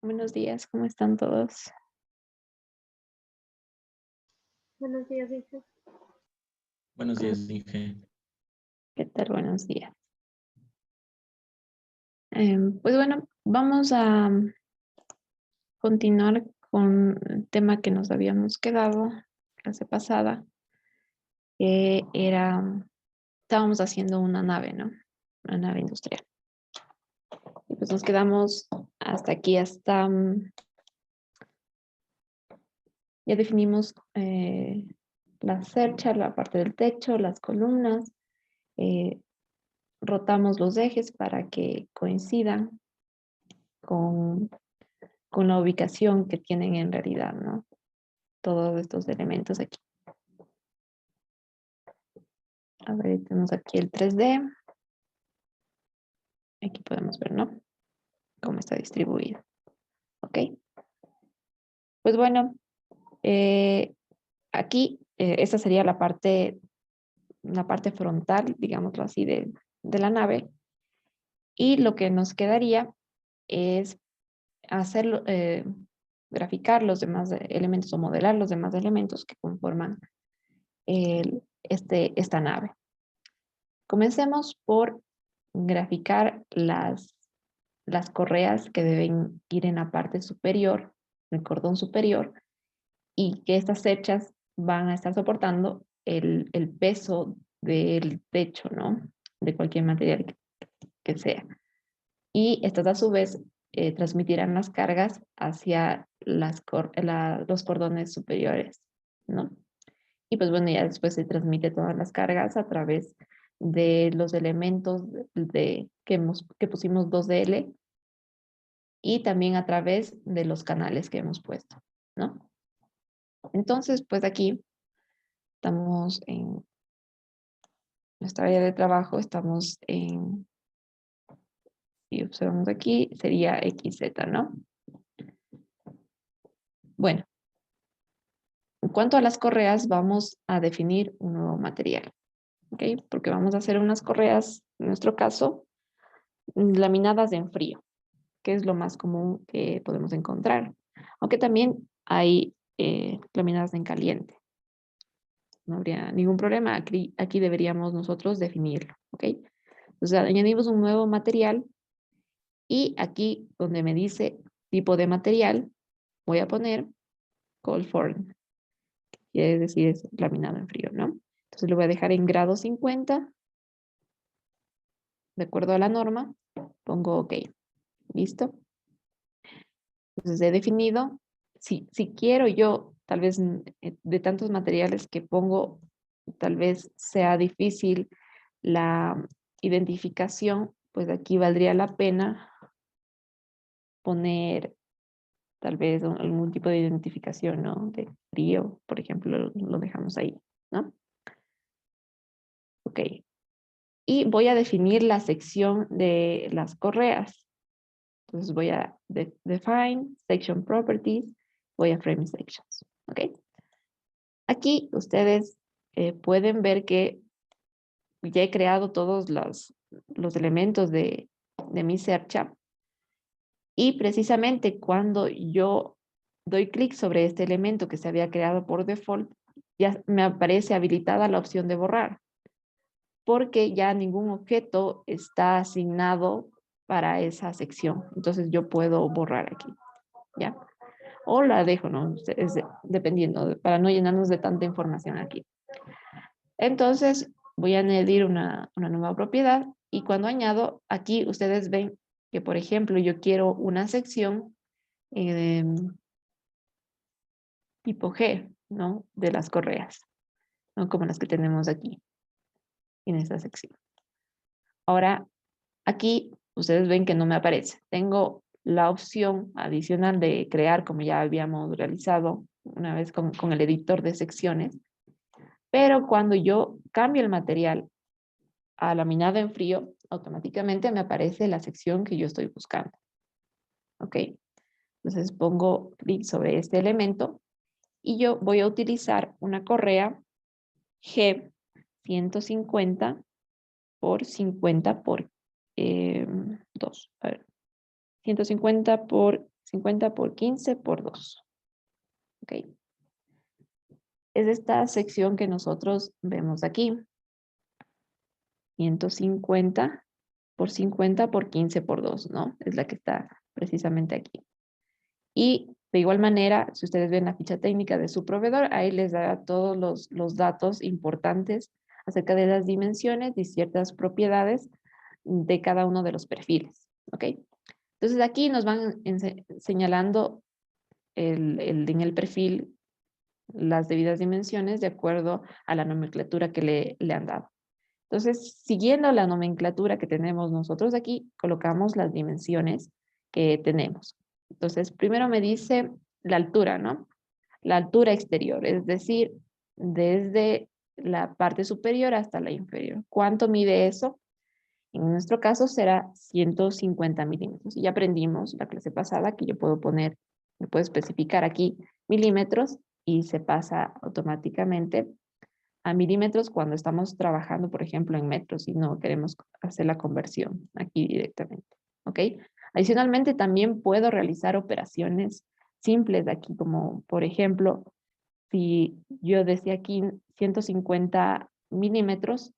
Buenos días, ¿cómo están todos? Buenos días, Isa. Buenos días, Inge. ¿Qué tal? Buenos días. Pues bueno, vamos a continuar con el tema que nos habíamos quedado clase pasada, que era, estábamos haciendo una nave, ¿no? Una nave industrial. Y pues nos quedamos hasta aquí, ya definimos la cercha, la parte del techo, las columnas, eh, rotamos los ejes para que coincidan con la ubicación que tienen en realidad, ¿no? Todos estos elementos aquí. A ver, tenemos aquí el 3D. Aquí podemos ver, ¿no? Cómo está distribuido. ¿Ok? Pues bueno, aquí esta sería la parte frontal, digámoslo así, de la nave. Y lo que nos quedaría es hacerlo, graficar los demás elementos o modelar los demás elementos que conforman esta nave. Comencemos por graficar las correas que deben ir en la parte superior, el cordón superior, y que estas cerchas van a estar soportando el peso del techo, ¿no? De cualquier material que sea. Y estas a su vez transmitirán las cargas hacia los cordones superiores, ¿no? Y pues bueno, ya después se transmite todas las cargas a través de los elementos que pusimos 2DL y también a través de los canales que hemos puesto, ¿no? Entonces, pues aquí estamos en nuestra área de trabajo, estamos si observamos aquí, sería XZ, ¿no? Bueno, en cuanto a las correas, vamos a definir un nuevo material, ¿ok? Porque vamos a hacer unas correas, en nuestro caso, laminadas en frío, que es lo más común que podemos encontrar. Aunque también hay laminadas en caliente. No habría ningún problema. Aquí deberíamos nosotros definirlo, ¿ok? Entonces añadimos un nuevo material y aquí donde me dice tipo de material, voy a poner cold form, quiere decir es laminado en frío, ¿no? Entonces lo voy a dejar en grado 50, de acuerdo a la norma, pongo OK, ¿listo? Entonces he definido, si quiero yo, tal vez de tantos materiales que pongo, tal vez sea difícil la identificación, pues aquí valdría la pena poner tal vez algún tipo de identificación, ¿no? De frío, por ejemplo, lo dejamos ahí, ¿no? Ok. Y voy a definir la sección de las correas. Entonces voy a define section properties, voy a frame sections, ¿ok? Aquí ustedes pueden ver que ya he creado todos los elementos de mi cercha y precisamente cuando yo doy clic sobre este elemento que se había creado por default, ya me aparece habilitada la opción de borrar porque ya ningún objeto está asignado para esa sección. Entonces yo puedo borrar aquí, ¿ya? O la dejo, ¿no? Dependiendo, para no llenarnos de tanta información aquí. Entonces voy a añadir una nueva propiedad y cuando añado, aquí ustedes ven que, por ejemplo, yo quiero una sección eh, tipo G, ¿no? De las correas, ¿no? Como las que tenemos aquí en esta sección. Ahora, aquí ustedes ven que no me aparece. Tengo la opción adicional de crear, como ya habíamos realizado una vez con el editor de secciones, pero cuando yo cambio el material a laminado en frío, automáticamente me aparece la sección que yo estoy buscando. ¿Ok? Entonces pongo clic sobre este elemento y yo voy a utilizar una correa G 150 por 50 por 2. A ver, 150 por 50 por 15 por 2. ¿Ok? Es esta sección que nosotros vemos aquí. 150 por 50 por 15 por 2, ¿no? Es la que está precisamente aquí. Y de igual manera, si ustedes ven la ficha técnica de su proveedor, ahí les dará todos los datos importantes acerca de las dimensiones y ciertas propiedades de cada uno de los perfiles, ¿ok? Entonces aquí nos van señalando en el perfil las debidas dimensiones de acuerdo a la nomenclatura que le han dado. Entonces, siguiendo la nomenclatura que tenemos nosotros aquí, colocamos las dimensiones que tenemos. Entonces, primero me dice la altura, ¿no? La altura exterior, es decir, desde la parte superior hasta la inferior. ¿Cuánto mide eso? En nuestro caso será 150 milímetros. Y ya aprendimos la clase pasada que yo puedo poner, me puedo especificar aquí milímetros y se pasa automáticamente a milímetros cuando estamos trabajando, por ejemplo, en metros y no queremos hacer la conversión aquí directamente. ¿Ok? Adicionalmente, también puedo realizar operaciones simples de aquí, como por ejemplo, si yo desde aquí 150 milímetros,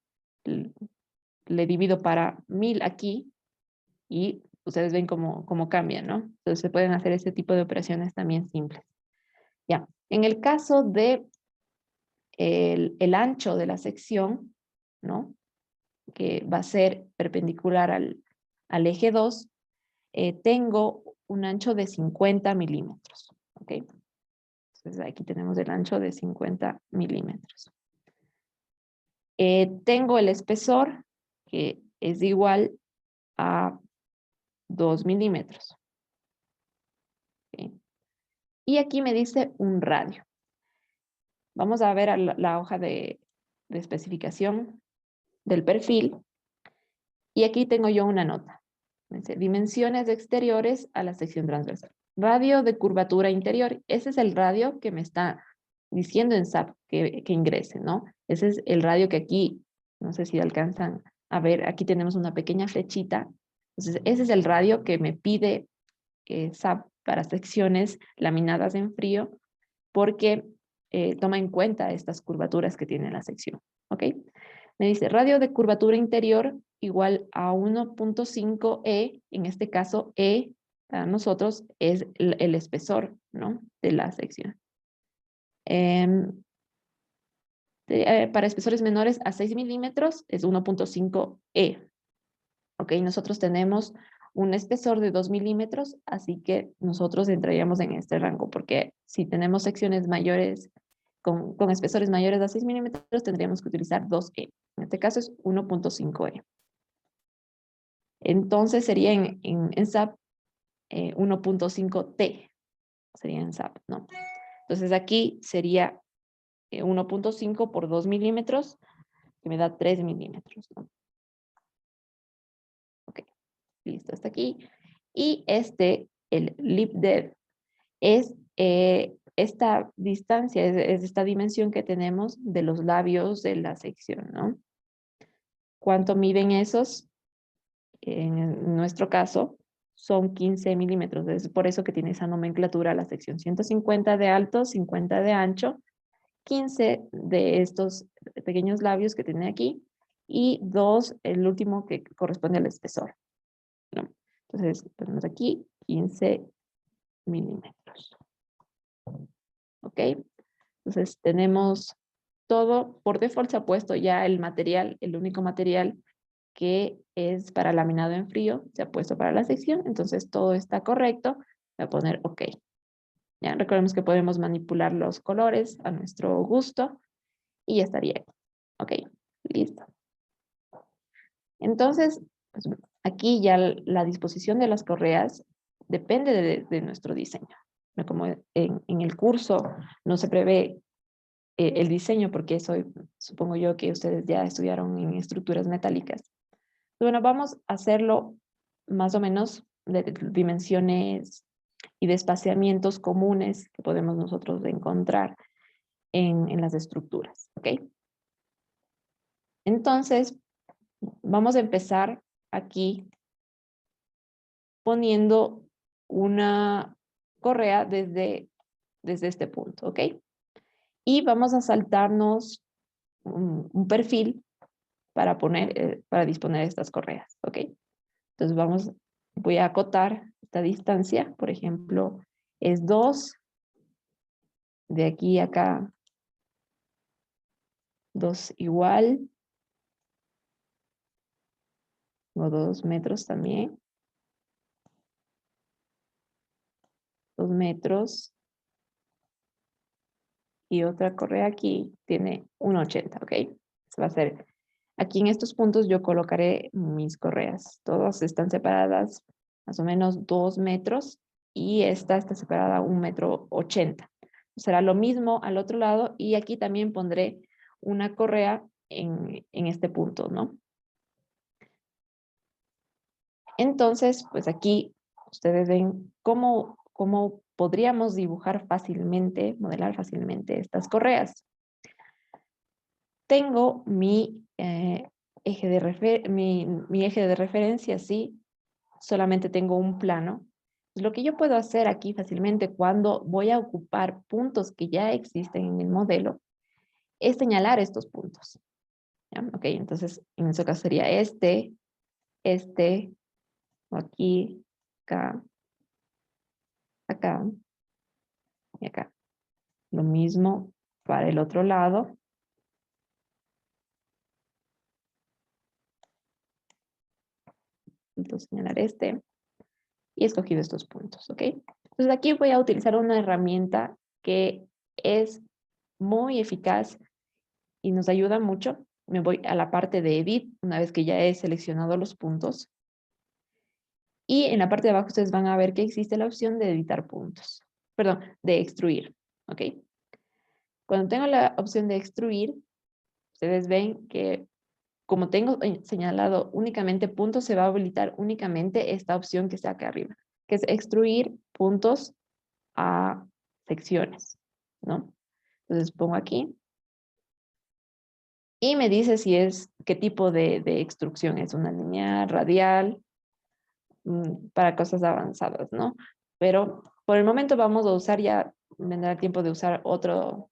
le divido para 1000 aquí y ustedes ven cómo cambia, ¿no? Entonces se pueden hacer este tipo de operaciones también simples. Ya, en el caso de el ancho de la sección, ¿no? Que va a ser perpendicular al eje 2, tengo un ancho de 50 milímetros, ¿ok? Entonces aquí tenemos el ancho de 50 milímetros. Tengo el espesor, que es igual a 2 milímetros. ¿Okay? Y aquí me dice un radio. Vamos a ver a la hoja de especificación del perfil. Y aquí tengo yo una nota. Dice, dimensiones exteriores a la sección transversal. Radio de curvatura interior. Ese es el radio que me está diciendo en SAP que ingrese, ¿no? Ese es el radio que aquí, no sé si alcanzan a ver, aquí tenemos una pequeña flechita. Entonces, ese es el radio que me pide SAP para secciones laminadas en frío, porque toma en cuenta estas curvaturas que tiene la sección, ¿ok? Me dice radio de curvatura interior igual a 1.5 E, en este caso E para nosotros es el espesor, ¿no? De la sección. Para espesores menores a 6 milímetros es 1.5 E. Ok, nosotros tenemos un espesor de 2 milímetros, así que nosotros entraríamos en este rango, porque si tenemos secciones mayores, con espesores mayores a 6 milímetros, tendríamos que utilizar 2E. En este caso es 1.5E. Entonces sería en SAP 1.5T, sería en SAP, ¿no? Entonces aquí sería 1.5 por 2 milímetros, que me da 3 milímetros, ¿no? Ok, listo, hasta aquí. Y el lip depth, es esta distancia, es esta dimensión que tenemos de los labios de la sección, ¿no? ¿Cuánto miden esos? En nuestro caso, son 15 milímetros. Es por eso que tiene esa nomenclatura la sección. 150 de alto, 50 de ancho, 15 de estos pequeños labios que tiene aquí, y 2, el último que corresponde al espesor, ¿no? Entonces, tenemos aquí 15 milímetros. ¿Ok? Entonces, tenemos todo. Por default se ha puesto ya el material, el único material que es para laminado en frío, se ha puesto para la sección, entonces todo está correcto. Voy a poner OK. Ya recordemos que podemos manipular los colores a nuestro gusto y ya estaría aquí. OK, listo. Entonces, pues, aquí ya la disposición de las correas depende de nuestro diseño. Como en el curso no se prevé el diseño, porque eso supongo yo que ustedes ya estudiaron en estructuras metálicas. Bueno, vamos a hacerlo más o menos de dimensiones y de espaciamientos comunes que podemos nosotros encontrar en las estructuras, ¿ok? Entonces, vamos a empezar aquí poniendo una correa desde este punto, ¿ok? Y vamos a saltarnos un perfil para para disponer estas correas, ¿ok? Entonces voy a acotar esta distancia, por ejemplo, es 2, de aquí a acá, 2 igual, o 2 metros también, 2 metros, y otra correa aquí tiene 1,80, ¿ok? Eso va a ser, aquí en estos puntos yo colocaré mis correas, todas están separadas más o menos 2 metros, y esta está separada 1,80 m. Será lo mismo al otro lado, y aquí también pondré una correa en este punto, ¿no? Entonces, pues aquí ustedes ven cómo podríamos dibujar fácilmente, modelar fácilmente estas correas. Tengo mi eje de referencia, sí, solamente tengo un plano. Lo que yo puedo hacer aquí fácilmente cuando voy a ocupar puntos que ya existen en el modelo es señalar estos puntos, ¿ya? Ok, entonces en ese caso sería este, o aquí, acá, acá y acá. Lo mismo para el otro lado. Entonces señalar este. Y he escogido estos puntos, ¿ok? Entonces aquí voy a utilizar una herramienta que es muy eficaz y nos ayuda mucho. Me voy a la parte de Edit, una vez que ya he seleccionado los puntos. Y en la parte de abajo ustedes van a ver que existe la opción de editar puntos. Perdón, de extruir, ¿ok? Cuando tengo la opción de extruir, ustedes ven que como tengo señalado únicamente puntos, se va a habilitar únicamente esta opción que está acá arriba, que es extruir puntos a secciones, ¿no? Entonces pongo aquí y me dice si qué tipo de extrusión es, una lineal, radial, para cosas avanzadas, ¿no? Pero por el momento vamos a usar, ya vendrá el tiempo de usar otro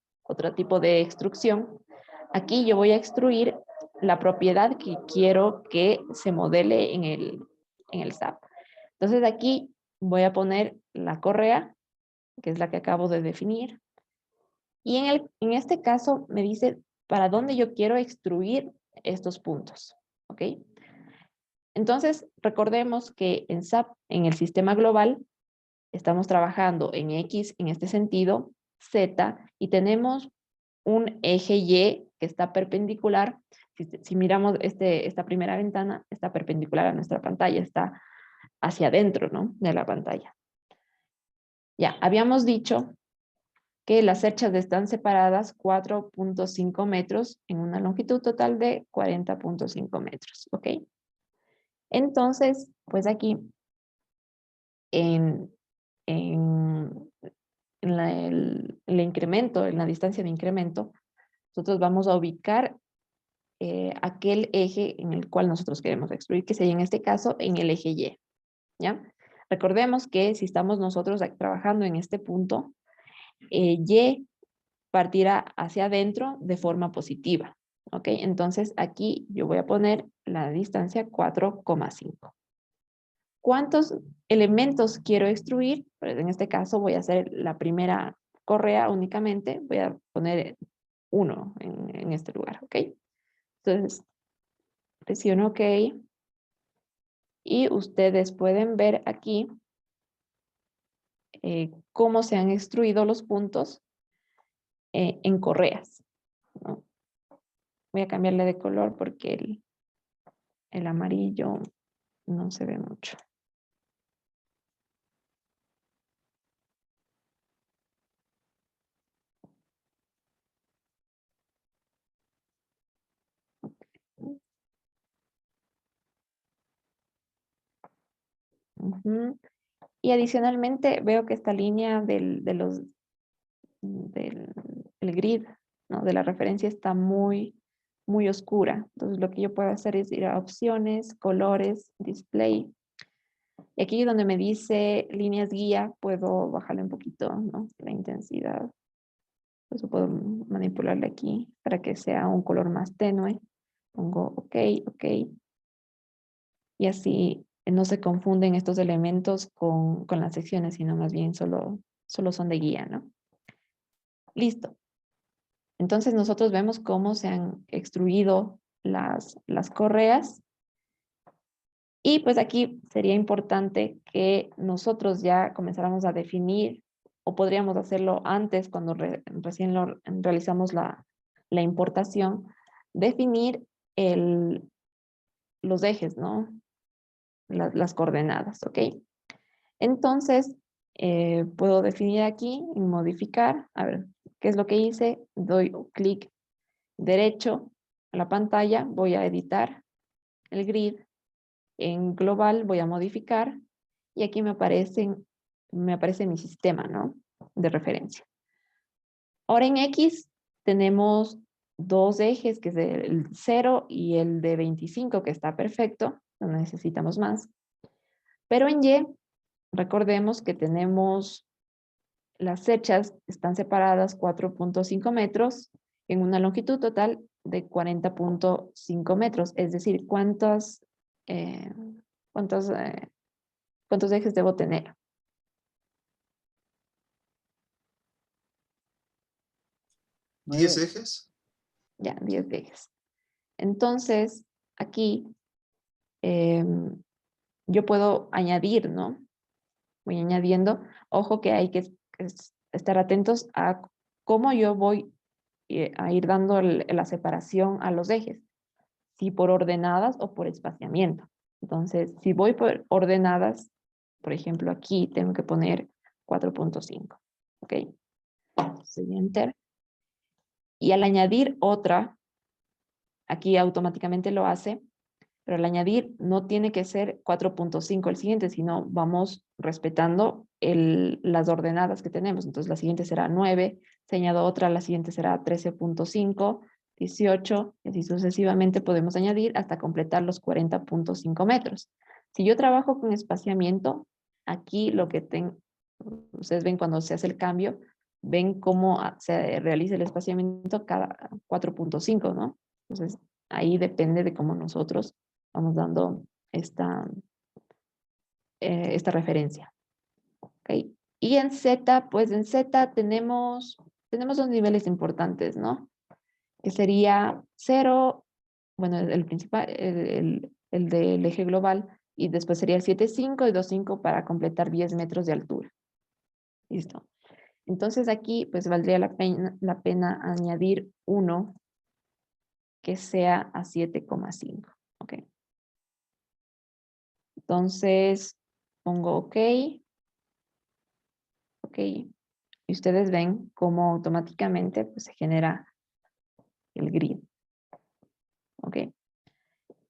tipo de extrusión. Aquí yo voy a extruir la propiedad que quiero que se modele en el SAP. Entonces aquí voy a poner la correa, que es la que acabo de definir. Y en este caso me dice para dónde yo quiero extruir estos puntos, ¿ok? Entonces, recordemos que en SAP, en el sistema global, estamos trabajando en X en este sentido, Z, y tenemos un eje Y que está perpendicular. Si miramos esta primera ventana, está perpendicular a nuestra pantalla, está hacia adentro, ¿no?, de la pantalla. Ya, habíamos dicho que las cerchas están separadas 4.5 metros en una longitud total de 40.5 metros, ¿ok? Entonces, pues aquí en, en, el incremento, en la distancia de incremento, nosotros vamos a ubicar aquel eje en el cual nosotros queremos extruir, que sería en este caso en el eje Y, ¿ya? Recordemos que si estamos nosotros trabajando en este punto, Y partirá hacia adentro de forma positiva, ¿ok? Entonces aquí yo voy a poner la distancia 4,5. ¿Cuántos elementos quiero extruir? Pues en este caso voy a hacer la primera correa únicamente, voy a poner 1 en este lugar, ¿ok? Entonces, presiono OK y ustedes pueden ver aquí cómo se han extruido los puntos en correas, ¿no? Voy a cambiarle de color porque el amarillo no se ve mucho. Ujú. Y adicionalmente veo que esta línea del el grid, ¿no?, de la referencia está muy oscura. Entonces lo que yo puedo hacer es ir a opciones, colores, display. Y aquí donde me dice líneas guía, puedo bajarle un poquito, ¿no? La intensidad. Eso puedo manipularle aquí para que sea un color más tenue. Pongo OK, OK. Y así no se confunden estos elementos con las secciones, sino más bien solo son de guía, ¿no? Listo. Entonces nosotros vemos cómo se han extruido las correas. Y pues aquí sería importante que nosotros ya comenzáramos a definir, o podríamos hacerlo antes cuando recién realizamos la importación, definir los ejes, ¿no? Las coordenadas, ¿ok? Entonces, puedo definir aquí y modificar. A ver, ¿qué es lo que hice? Doy clic derecho a la pantalla, voy a editar el grid. En global voy a modificar y aquí me aparece mi sistema, ¿no? De referencia. Ahora en X tenemos dos ejes, que es el 0 y el de 25, que está perfecto, no necesitamos más. Pero en Y, recordemos que tenemos las fechas, están separadas 4.5 metros en una longitud total de 40.5 metros. Es decir, ¿cuántos ejes debo tener? 10 ejes. Ya, 10 ejes. Entonces, aquí yo puedo añadir, ¿no? Voy añadiendo. Ojo que hay que estar atentos a cómo yo voy a ir dando la separación a los ejes. Si por ordenadas o por espaciamiento. Entonces, si voy por ordenadas, por ejemplo, aquí tengo que poner 4.5. ¿Ok? Soy Enter. Y al añadir otra, aquí automáticamente lo hace, pero al añadir no tiene que ser 4.5 el siguiente, sino vamos respetando las ordenadas que tenemos. Entonces la siguiente será 9, se añado otra, la siguiente será 13.5, 18, y así sucesivamente podemos añadir hasta completar los 40.5 metros. Si yo trabajo con espaciamiento, aquí lo que ustedes ven cuando se hace el cambio, ven cómo se realiza el espaciamiento cada 4.5, ¿no? Entonces ahí depende de cómo nosotros vamos dando esta referencia. ¿Okay? Y en Z, pues en Z tenemos dos niveles importantes, ¿no? Que sería 0, bueno, el principal, el del eje global, y después sería el 7.5 y 2.5 para completar 10 metros de altura. Listo. Entonces aquí, pues valdría la pena añadir uno que sea a 7.5. ¿Ok? Entonces, pongo OK. OK. Y ustedes ven cómo automáticamente pues, se genera el grid. OK.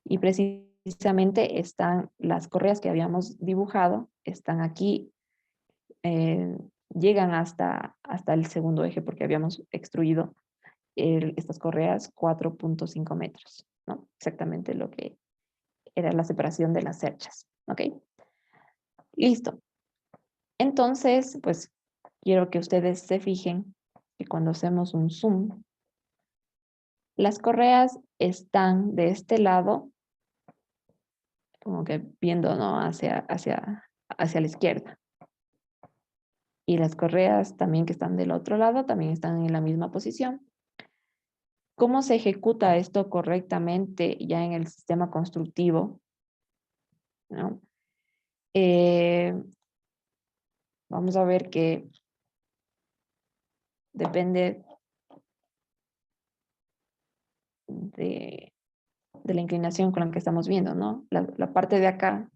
Y precisamente están las correas que habíamos dibujado, están aquí, llegan hasta el segundo eje porque habíamos extruido estas correas 4.5 metros, ¿no? Exactamente lo que era la separación de las cerchas. ¿Ok? Listo. Entonces, pues quiero que ustedes se fijen que cuando hacemos un zoom, las correas están de este lado, como que viendo, ¿no? hacia la izquierda. Y las correas también que están del otro lado también están en la misma posición. ¿Cómo se ejecuta esto correctamente ya en el sistema constructivo? ¿No? Vamos a ver que depende de la inclinación con la que estamos viendo, ¿no? La parte de acá,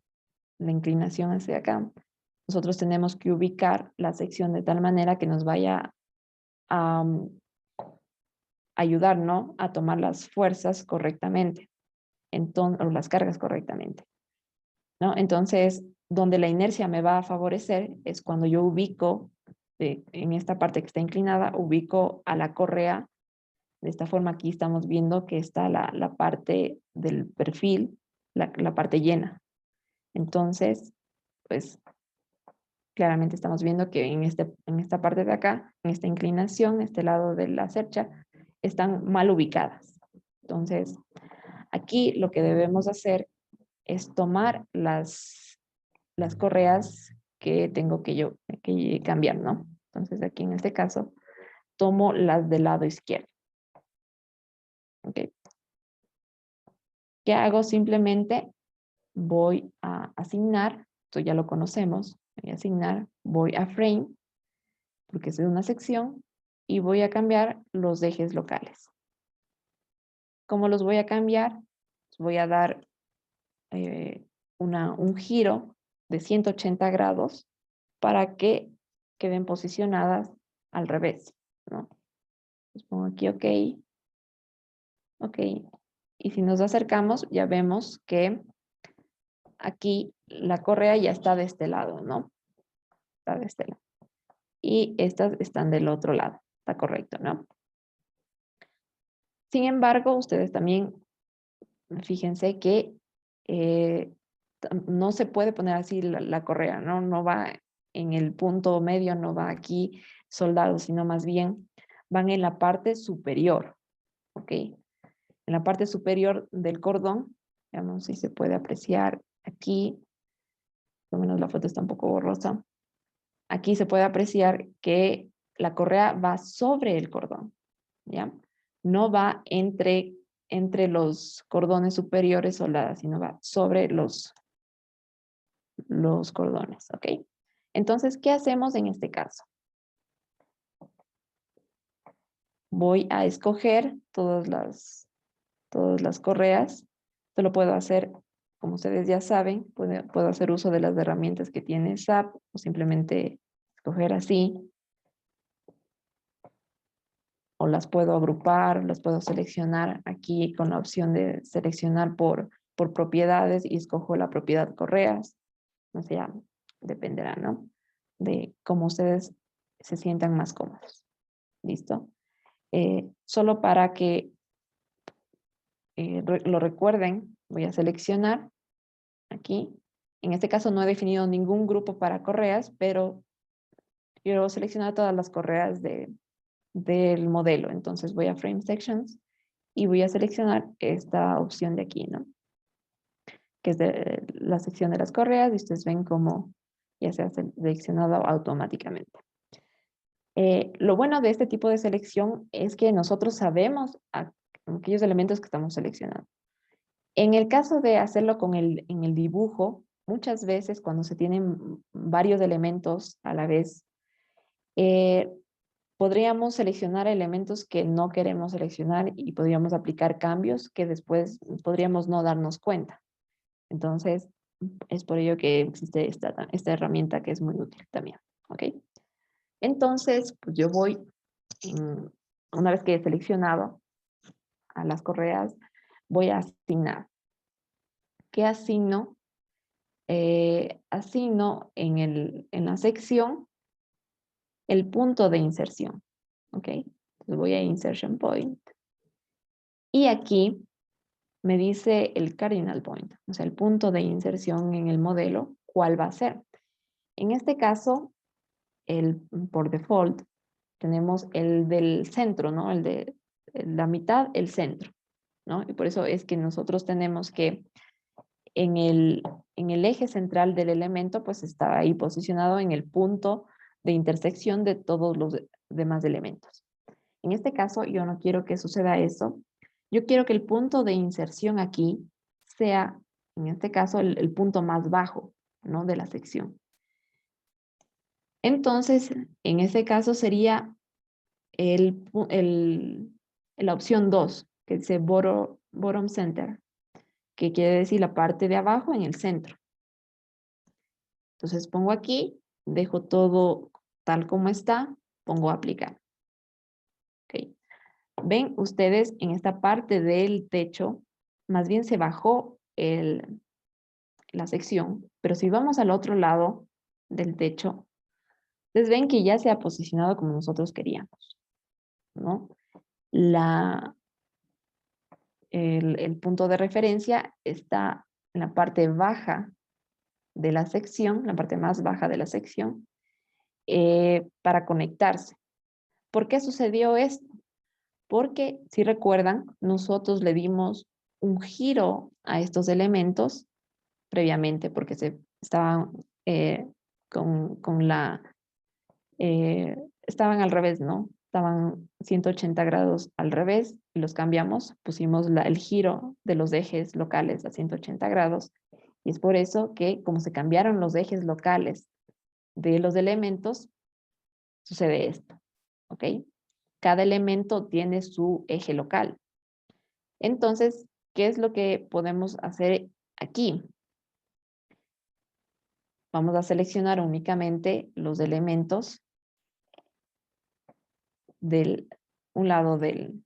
la inclinación hacia acá, nosotros tenemos que ubicar la sección de tal manera que nos vaya a ayudar, ¿no? A tomar las fuerzas correctamente, o las cargas correctamente, ¿no? Entonces, donde la inercia me va a favorecer es cuando yo ubico, en esta parte que está inclinada, ubico a la correa. De esta forma aquí estamos viendo que está la parte del perfil, la parte llena. Entonces, pues claramente estamos viendo que en esta parte de acá, en esta inclinación, este lado de la cercha, están mal ubicadas. Entonces, aquí lo que debemos hacer es tomar las correas que tengo que cambiar, ¿no? Entonces, aquí en este caso, tomo las del lado izquierdo. ¿Ok? ¿Qué hago? Simplemente voy a asignar, esto ya lo conocemos, voy a asignar, voy a frame, porque es de una sección, y voy a cambiar los ejes locales. ¿Cómo los voy a cambiar? Voy a dar un giro de 180 grados para que queden posicionadas al revés, ¿no? Entonces pongo aquí OK, OK. Y si nos acercamos, ya vemos que aquí la correa ya está de este lado, ¿no? Está de este lado. Y estas están del otro lado. Está correcto, ¿no? Sin embargo, ustedes también fíjense que no se puede poner así la correa, ¿no? No va en el punto medio, no va aquí soldado, sino más bien van en la parte superior, ¿ok? En la parte superior del cordón, veamos si se puede apreciar aquí, por lo menos la foto está un poco borrosa. Aquí se puede apreciar que la correa va sobre el cordón, ¿ya? No va entre los cordones superiores soldadas, sino va sobre los cordones, ¿ok? Entonces, ¿qué hacemos en este caso? Voy a escoger todas las correas. Esto lo puedo hacer, como ustedes ya saben, puedo hacer uso de las herramientas que tiene SAP o simplemente escoger así. O las puedo agrupar, las puedo seleccionar aquí con la opción de seleccionar por propiedades y escojo la propiedad correas. O sea, dependerá, ¿no? De cómo ustedes se sientan más cómodos. ¿Listo? Solo para que lo recuerden, voy a seleccionar aquí. En este caso no he definido ningún grupo para correas, pero quiero seleccionar todas las correas del modelo. Entonces voy a Frame Sections y voy a seleccionar esta opción de aquí, ¿no? Que es de la sección de las correas y ustedes ven cómo ya se ha seleccionado automáticamente. Lo bueno de este tipo de selección es que nosotros sabemos aquellos elementos que estamos seleccionando. En el caso de hacerlo en el dibujo, muchas veces cuando se tienen varios elementos a la vez, podríamos seleccionar elementos que no queremos seleccionar y podríamos aplicar cambios que después podríamos no darnos cuenta. Entonces, es por ello que existe esta herramienta que es muy útil también. ¿Ok? Entonces, pues yo voy, una vez que he seleccionado a las correas, voy a asignar. ¿Qué asigno? Asigno en la sección el punto de inserción. ¿Ok? Entonces voy a Insertion Point. Y aquí me dice el Cardinal Point, o sea, el punto de inserción en el modelo, ¿cuál va a ser? En este caso, por default, tenemos el del centro, ¿no? El de la mitad, el centro, ¿no? Y por eso es que nosotros tenemos que en el eje central del elemento, pues está ahí posicionado en el punto de intersección de todos los demás elementos. En este caso, yo no quiero que suceda eso. Yo quiero que el punto de inserción aquí sea, en este caso, el punto más bajo, ¿no? De la sección. Entonces, en este caso sería la opción 2, que dice bottom center, que quiere decir la parte de abajo en el centro. Entonces pongo aquí, dejo todo tal como está, pongo aplicar. Okay. Ven ustedes en esta parte del techo, más bien se bajó la sección, pero si vamos al otro lado del techo, ustedes ven que ya se ha posicionado como nosotros queríamos, ¿no? El punto de referencia está en la parte baja de la sección, la parte más baja de la sección, para conectarse. ¿Por qué sucedió esto? Porque, si recuerdan, nosotros le dimos un giro a estos elementos previamente, porque estaban estaban al revés, ¿no? Estaban 180 grados al revés y los cambiamos, pusimos el giro de los ejes locales a 180 grados y es por eso que como se cambiaron los ejes locales de los elementos, sucede esto, ¿ok? Cada elemento tiene su eje local. Entonces, ¿qué es lo que podemos hacer aquí? Vamos a seleccionar únicamente los elementos del un lado de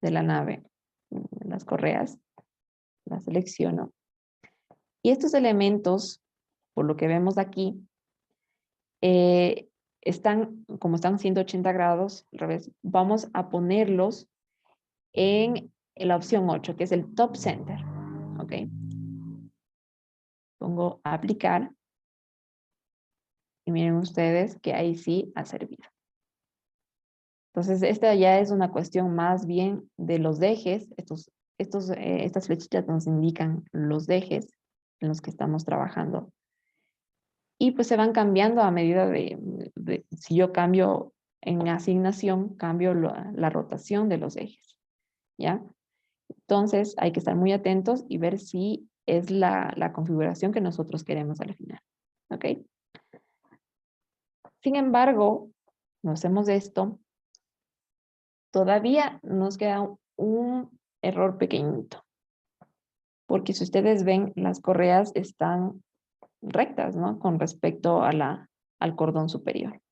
la nave, las correas, las selecciono. Y estos elementos, por lo que vemos aquí, como están 180 grados, al revés, vamos a ponerlos en la opción 8, que es el top center. ¿Ok? Pongo aplicar. Y miren ustedes que ahí sí ha servido. Entonces, esta ya es una cuestión más bien de los ejes. Estas flechitas nos indican los ejes en los que estamos trabajando. Y pues se van cambiando a medida si yo cambio en asignación, cambio la rotación de los ejes. ¿Ya? Entonces, hay que estar muy atentos y ver si es la configuración que nosotros queremos al final. ¿Ok? Sin embargo, no hacemos esto. Todavía nos queda un error pequeñito. Porque si ustedes ven, las correas están rectas, ¿no? Con respecto al cordón superior.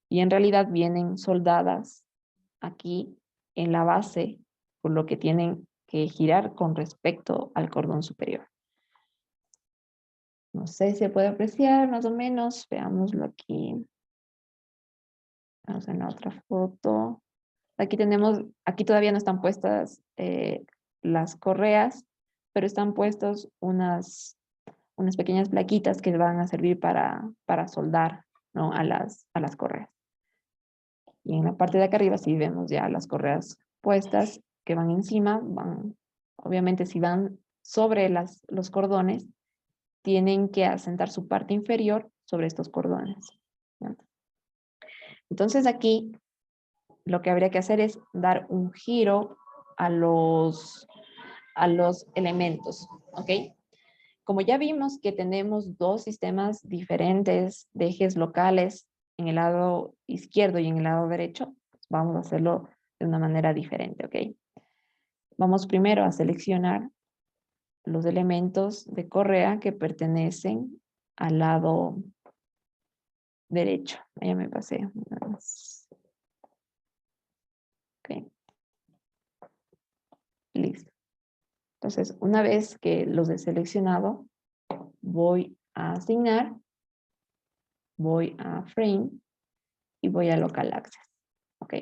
Y en realidad vienen soldadas aquí en la base, por lo que tienen que girar con respecto al cordón superior. No sé si se puede apreciar más o menos. Veámoslo aquí. Vamos en la otra foto. Aquí todavía no están puestas las correas, pero están puestos unas pequeñas plaquitas que van a servir para soldar, ¿no? a las correas. Y en la parte de acá arriba sí vemos ya las correas puestas que van encima, obviamente si van sobre los cordones, tienen que asentar su parte inferior sobre estos cordones. ¿No? Entonces aquí lo que habría que hacer es dar un giro a los elementos, ¿ok? Como ya vimos que tenemos dos sistemas diferentes de ejes locales en el lado izquierdo y en el lado derecho, pues vamos a hacerlo de una manera diferente, ¿ok? Vamos primero a seleccionar los elementos de correa que pertenecen al lado derecho. Ya me pasé. Ok. Listo. Entonces, una vez que los he seleccionado, voy a asignar, voy a frame y voy a local access. Ok.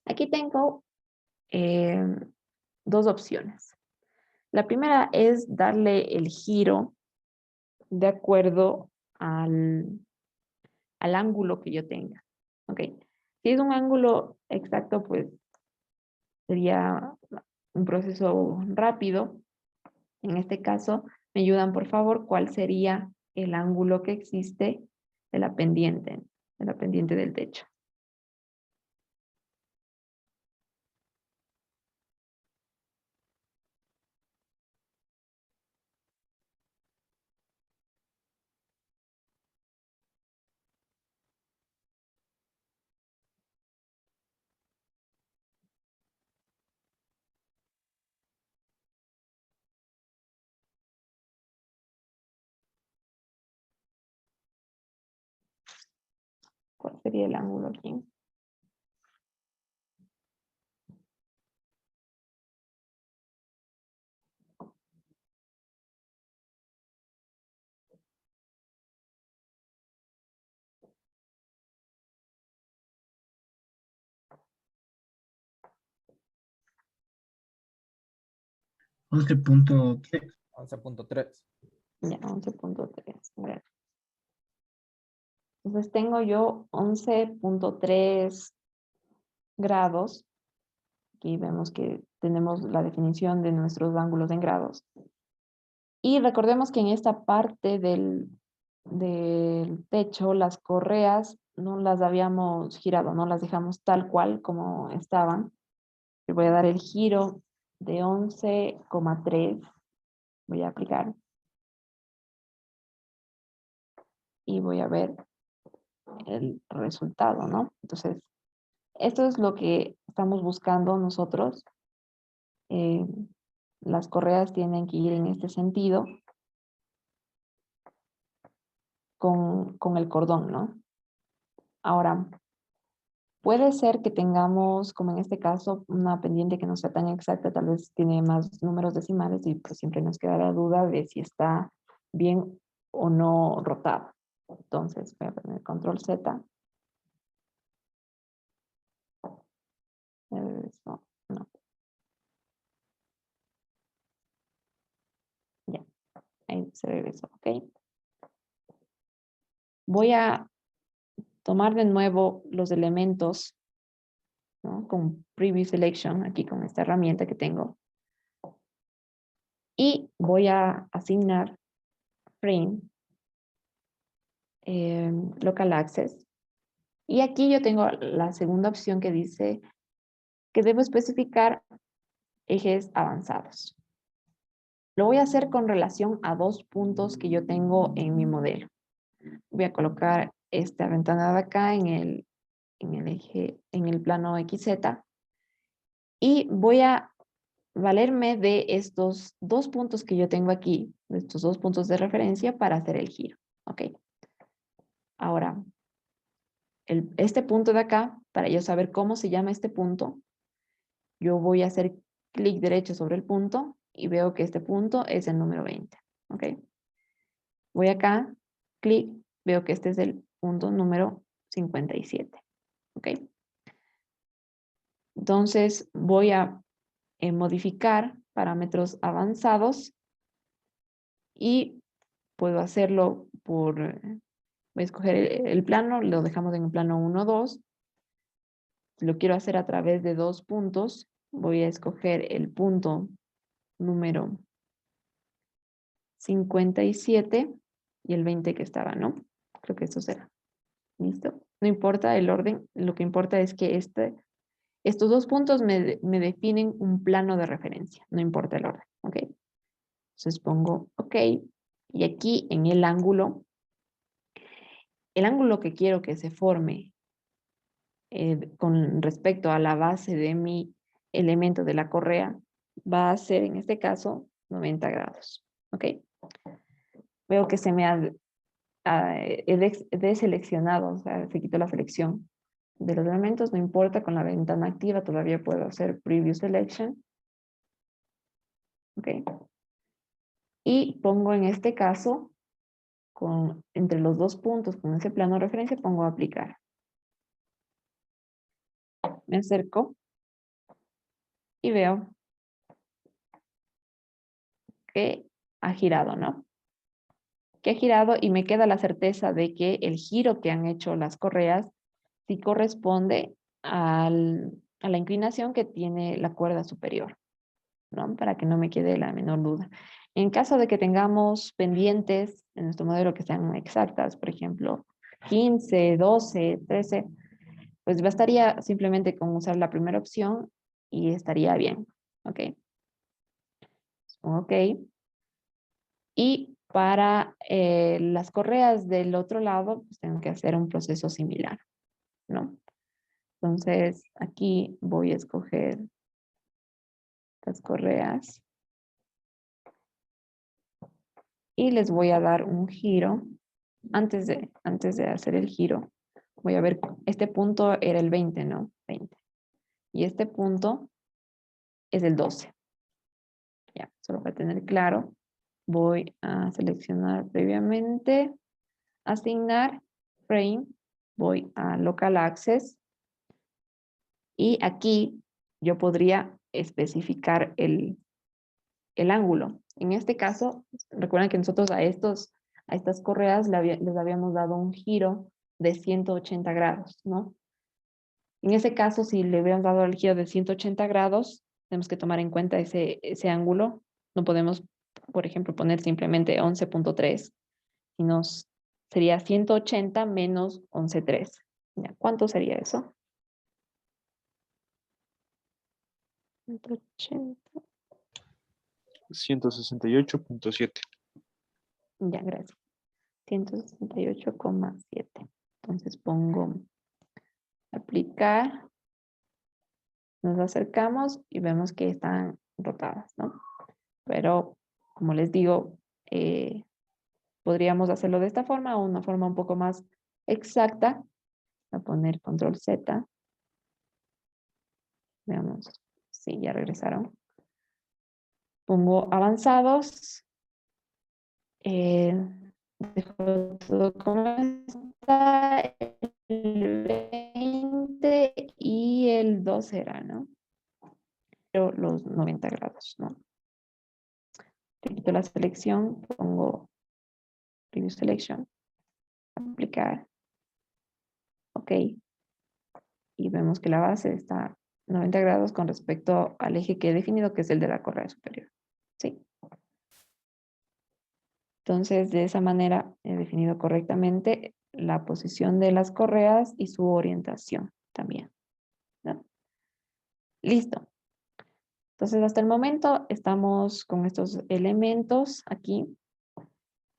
Aquí tengo dos opciones. La primera es darle el giro de acuerdo al ángulo que yo tenga. Ok. Si es un ángulo exacto, pues sería un proceso rápido. En este caso, me ayudan por favor cuál sería el ángulo que existe de la pendiente del techo. ¿Cuál sería el ángulo aquí? Once punto tres. 11.3. Ya, 11.3. A ver. Entonces tengo yo 11.3 grados. Aquí vemos que tenemos la definición de nuestros ángulos en grados. Y recordemos que en esta parte del techo, las correas no las habíamos girado, no las dejamos tal cual como estaban. Le voy a dar el giro de 11,3. Voy a aplicar. Y voy a ver el resultado, ¿no? Entonces, esto es lo que estamos buscando nosotros. Las correas tienen que ir en este sentido con el cordón, ¿no? Ahora, puede ser que tengamos, como en este caso, una pendiente que no sea tan exacta, tal vez tiene más números decimales y pues siempre nos queda la duda de si está bien o no rotado. Entonces, voy a poner control Z. Eso, no. Ya, ahí se regresó, ¿ok? Voy a tomar de nuevo los elementos, ¿no? Con Preview Selection, aquí con esta herramienta que tengo. Y voy a asignar Frame, Local Access. Y aquí yo tengo la segunda opción que dice que debo especificar ejes avanzados. Lo voy a hacer con relación a 2 puntos que yo tengo en mi modelo. Voy a colocar esta ventana de acá en el eje, en el plano XZ. Y voy a valerme de estos 2 puntos que yo tengo aquí, de estos 2 puntos de referencia para hacer el giro. Ok. Ahora, este punto de acá, para yo saber cómo se llama este punto, yo voy a hacer clic derecho sobre el punto y veo que este punto es el número 20. Ok. Voy acá, clic, veo que este es el punto número 57. Ok. Entonces voy a modificar parámetros avanzados y puedo hacerlo por, voy a escoger el plano, lo dejamos en el plano 1, 2. Si lo quiero hacer a través de 2 puntos, voy a escoger el punto número 57 y el 20 que estaba, ¿no? Creo que esto será. ¿Listo? No importa el orden, lo que importa es que estos 2 puntos me definen un plano de referencia, no importa el orden, ¿ok? Entonces pongo OK y aquí en el ángulo que quiero que se forme con respecto a la base de mi elemento de la correa va a ser en este caso 90 grados, ¿ok? Veo que se me ha deseleccionado, o sea, se quitó la selección de los elementos, no importa, con la ventana activa todavía puedo hacer Preview Selection, ¿ok? Y pongo en este caso, entre los 2 puntos con ese plano de referencia, pongo aplicar. Me acerco y veo que ha girado, ¿no? Que ha girado y me queda la certeza de que el giro que han hecho las correas sí corresponde a la inclinación que tiene la cuerda superior, ¿no? Para que no me quede la menor duda. En caso de que tengamos pendientes en nuestro modelo que sean exactas, por ejemplo, 15, 12, 13, pues bastaría simplemente con usar la primera opción y estaría bien, ¿ok? Ok. Y para las correas del otro lado, pues tengo que hacer un proceso similar, ¿no? Entonces, aquí voy a escoger las correas y les voy a dar un giro. Antes de hacer el giro, voy a ver, este punto era el 20, ¿no? 20. Y este punto es el 12. Ya, solo para tener claro, voy a seleccionar previamente, asignar, frame, voy a local access y aquí yo podría especificar el ángulo. En este caso, recuerden que nosotros a estas correas les habíamos dado un giro de 180 grados, ¿no? En ese caso, si le hubiéramos dado el giro de 180 grados, tenemos que tomar en cuenta ese ángulo. No podemos, por ejemplo, poner simplemente 11.3, sino sería 180 menos 11.3. ¿Ya? ¿Cuánto sería eso? 180. 168.7. Ya, gracias. 168,7. Entonces pongo aplicar. Nos acercamos y vemos que están rotadas, ¿no? Pero, como les digo, podríamos hacerlo de esta forma o una forma un poco más exacta. Voy a poner control Z. Veamos. Sí, ya regresaron. Pongo avanzados. Dejo todo como está. El 20 y el 2 era, ¿no? Pero los 90 grados, ¿no? Quito la selección, pongo Preview Selection, aplicar, ok, y vemos que la base está 90 grados con respecto al eje que he definido, que es el de la correa superior, ¿sí? Entonces, de esa manera he definido correctamente la posición de las correas y su orientación también, ¿no? Listo. Entonces, hasta el momento estamos con estos elementos aquí.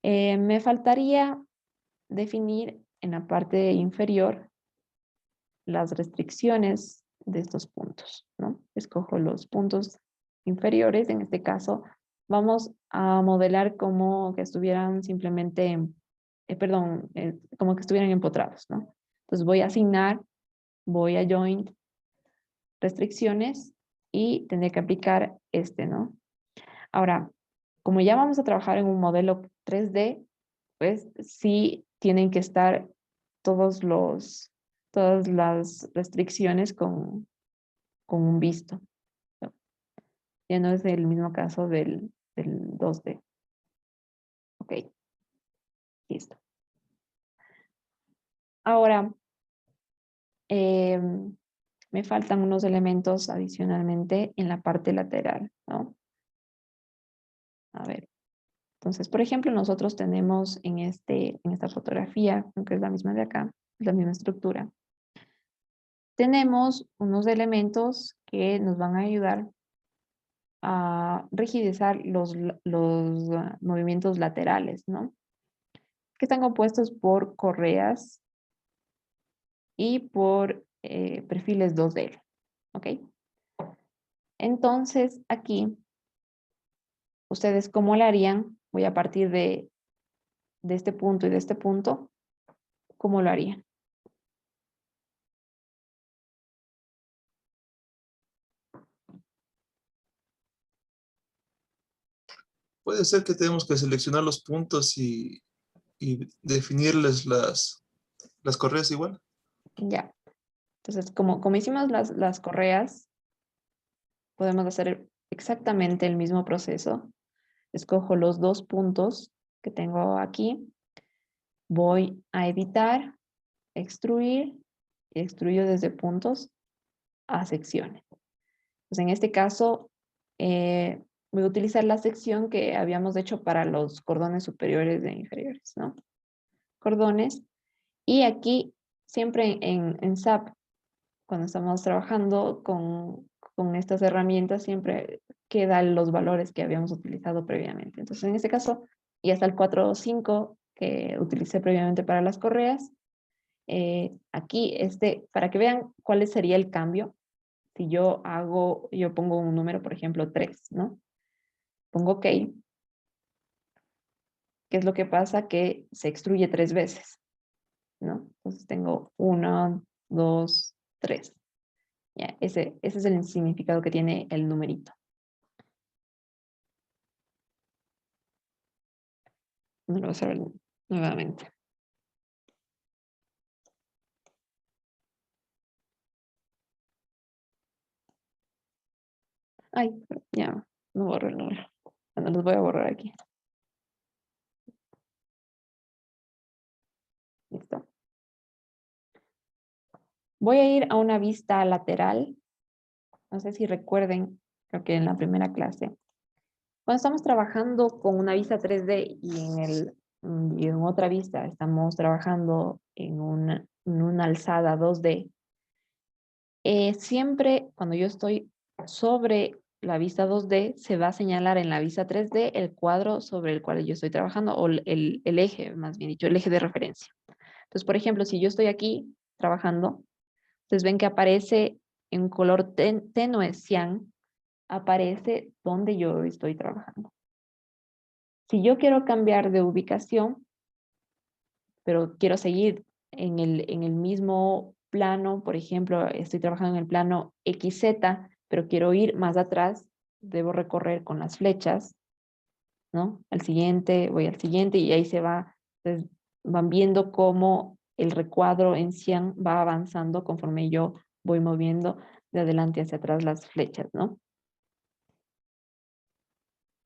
Me faltaría definir en la parte inferior las restricciones de estos puntos, ¿no? Escojo los puntos inferiores. En este caso, vamos a modelar como que estuvieran simplemente, como que estuvieran empotrados, ¿no? Entonces voy a asignar, voy a join restricciones y tendré que aplicar ¿no? Ahora, como ya vamos a trabajar en un modelo 3D, pues sí tienen que estar todas las restricciones con un visto, ¿no? Ya no es el mismo caso del 2D. Ok, listo. Ahora, me faltan unos elementos adicionalmente en la parte lateral, ¿no? A ver. Entonces, por ejemplo, nosotros tenemos en esta fotografía, aunque es la misma de acá, es la misma estructura, tenemos unos elementos que nos van a ayudar a rigidizar los movimientos laterales, ¿no? Que están compuestos por correas y por perfiles 2D, ¿ok? Entonces, aquí, ¿ustedes cómo lo harían? Voy a partir de este punto y de este punto, ¿cómo lo harían? Puede ser que tenemos que seleccionar los puntos y definirles las correas igual. Ya. Entonces, como hicimos las correas, podemos hacer exactamente el mismo proceso. Escojo los dos puntos que tengo aquí. Voy a editar, extruir y extruyo desde puntos a secciones. Pues en este caso, voy a utilizar la sección que habíamos hecho para los cordones superiores e inferiores, ¿no? Cordones. Y aquí, siempre en SAP, cuando estamos trabajando con estas herramientas, siempre quedan los valores que habíamos utilizado previamente. Entonces, en este caso, ya está el 4 o 5 que utilicé previamente para las correas. Aquí, para que vean cuál sería el cambio, si yo pongo un número, por ejemplo, 3, ¿no? Pongo OK. ¿Qué es lo que pasa? Que se extruye 3 veces, ¿no? Entonces tengo 1, 2, 3. Ya, ese es el significado que tiene el numerito. No lo voy a hacer nuevamente. Ay, ya, no borro el número. Bueno, los voy a borrar aquí. Listo. Voy a ir a una vista lateral. No sé si recuerden, creo que en la primera clase. Cuando estamos trabajando con una vista 3D y en otra vista estamos trabajando en una alzada 2D, siempre cuando yo estoy sobre la vista 2D, se va a señalar en la vista 3D el cuadro sobre el cual yo estoy trabajando, o el eje, más bien dicho, el eje de referencia. Entonces, por ejemplo, si yo estoy aquí trabajando, ustedes ven que aparece en color tenue cian, aparece donde yo estoy trabajando. Si yo quiero cambiar de ubicación, pero quiero seguir en el mismo plano, por ejemplo, estoy trabajando en el plano XZ, pero quiero ir más atrás, debo recorrer con las flechas, ¿no? Al siguiente, voy al siguiente y ahí se va, entonces van viendo cómo el recuadro en cian va avanzando conforme yo voy moviendo de adelante hacia atrás las flechas, ¿no?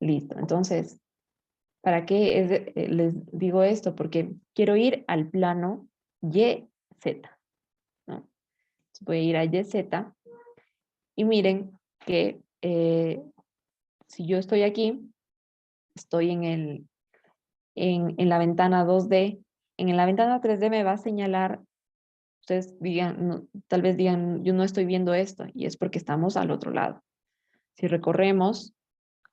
Listo, entonces, ¿para qué les digo esto? Porque quiero ir al plano YZ, ¿no? Entonces voy a ir a YZ y miren que si yo estoy aquí, estoy en la ventana 2D, en la ventana 3D me va a señalar, ustedes digan, tal vez digan, yo no estoy viendo esto, y es porque estamos al otro lado. Si recorremos,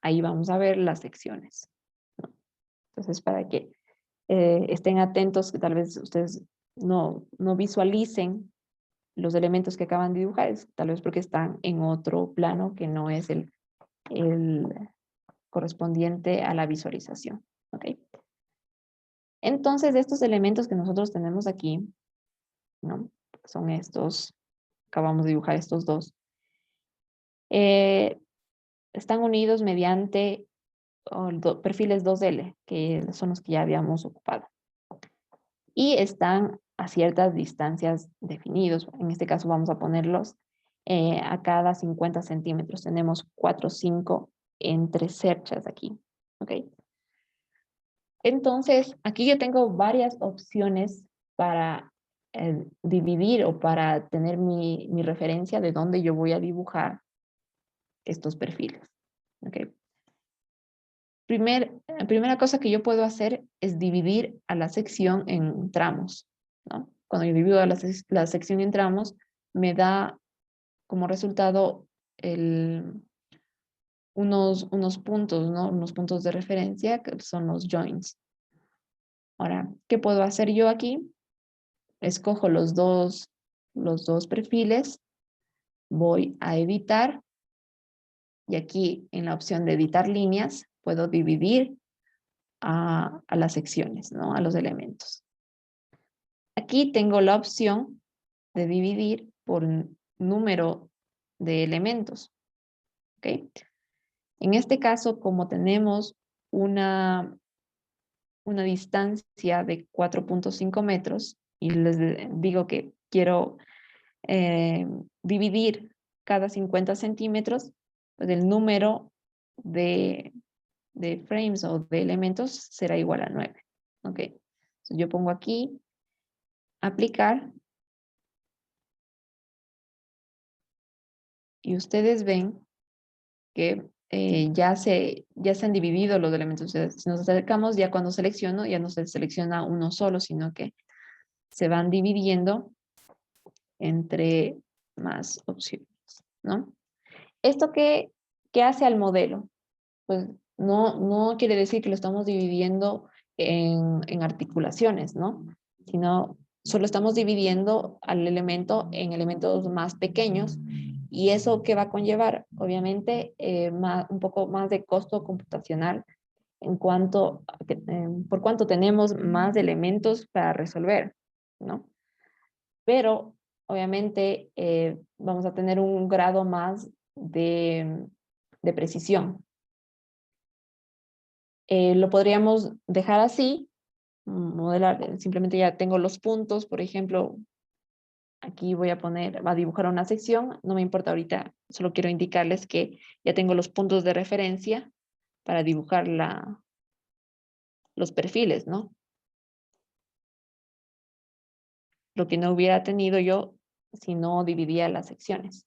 ahí vamos a ver las secciones, ¿no? Entonces, para que estén atentos, que tal vez ustedes no visualicen los elementos que acaban de dibujar, tal vez porque están en otro plano que no es el correspondiente a la visualización. ¿Ok? Entonces, estos elementos que nosotros tenemos aquí, ¿no? Son estos, acabamos de dibujar estos dos, están unidos mediante perfiles 2L, que son los que ya habíamos ocupado. Y están a ciertas distancias definidos. En este caso vamos a ponerlos a cada 50 centímetros. Tenemos 4, 5 entre cerchas aquí. ¿Ok? Entonces, aquí yo tengo varias opciones para dividir o para tener mi referencia de dónde yo voy a dibujar estos perfiles. ¿Ok? Primera cosa que yo puedo hacer es dividir a la sección en tramos, ¿no? Cuando yo divido a la sección en tramos, me da como resultado unos puntos, ¿no? Unos puntos de referencia que son los joins. Ahora, ¿qué puedo hacer yo aquí? Escojo los dos perfiles, voy a editar y aquí en la opción de editar líneas puedo dividir a las secciones, ¿no? A los elementos. Aquí tengo la opción de dividir por número de elementos. ¿Ok? En este caso, como tenemos una distancia de 4.5 metros y les digo que quiero dividir cada 50 centímetros, pues el número de frames o de elementos será igual a 9. ¿Ok? Entonces yo pongo aquí, aplicar, y ustedes ven que ya se han dividido los elementos. O sea, si nos acercamos, ya cuando selecciono, ya no se selecciona uno solo, sino que se van dividiendo entre más opciones, ¿no? ¿Esto qué hace al modelo? Pues no quiere decir que lo estamos dividiendo en articulaciones, ¿no? Sino solo estamos dividiendo al elemento en elementos más pequeños. ¿Y eso qué va a conllevar? Obviamente, un poco más de costo computacional en cuanto por cuanto tenemos más elementos para resolver, ¿no? Pero obviamente vamos a tener un grado más de precisión. Lo podríamos dejar así, modelar, simplemente ya tengo los puntos, por ejemplo, aquí voy a dibujar una sección, no me importa ahorita, solo quiero indicarles que ya tengo los puntos de referencia, para dibujar los perfiles, ¿no? Lo que no hubiera tenido yo si no dividía las secciones.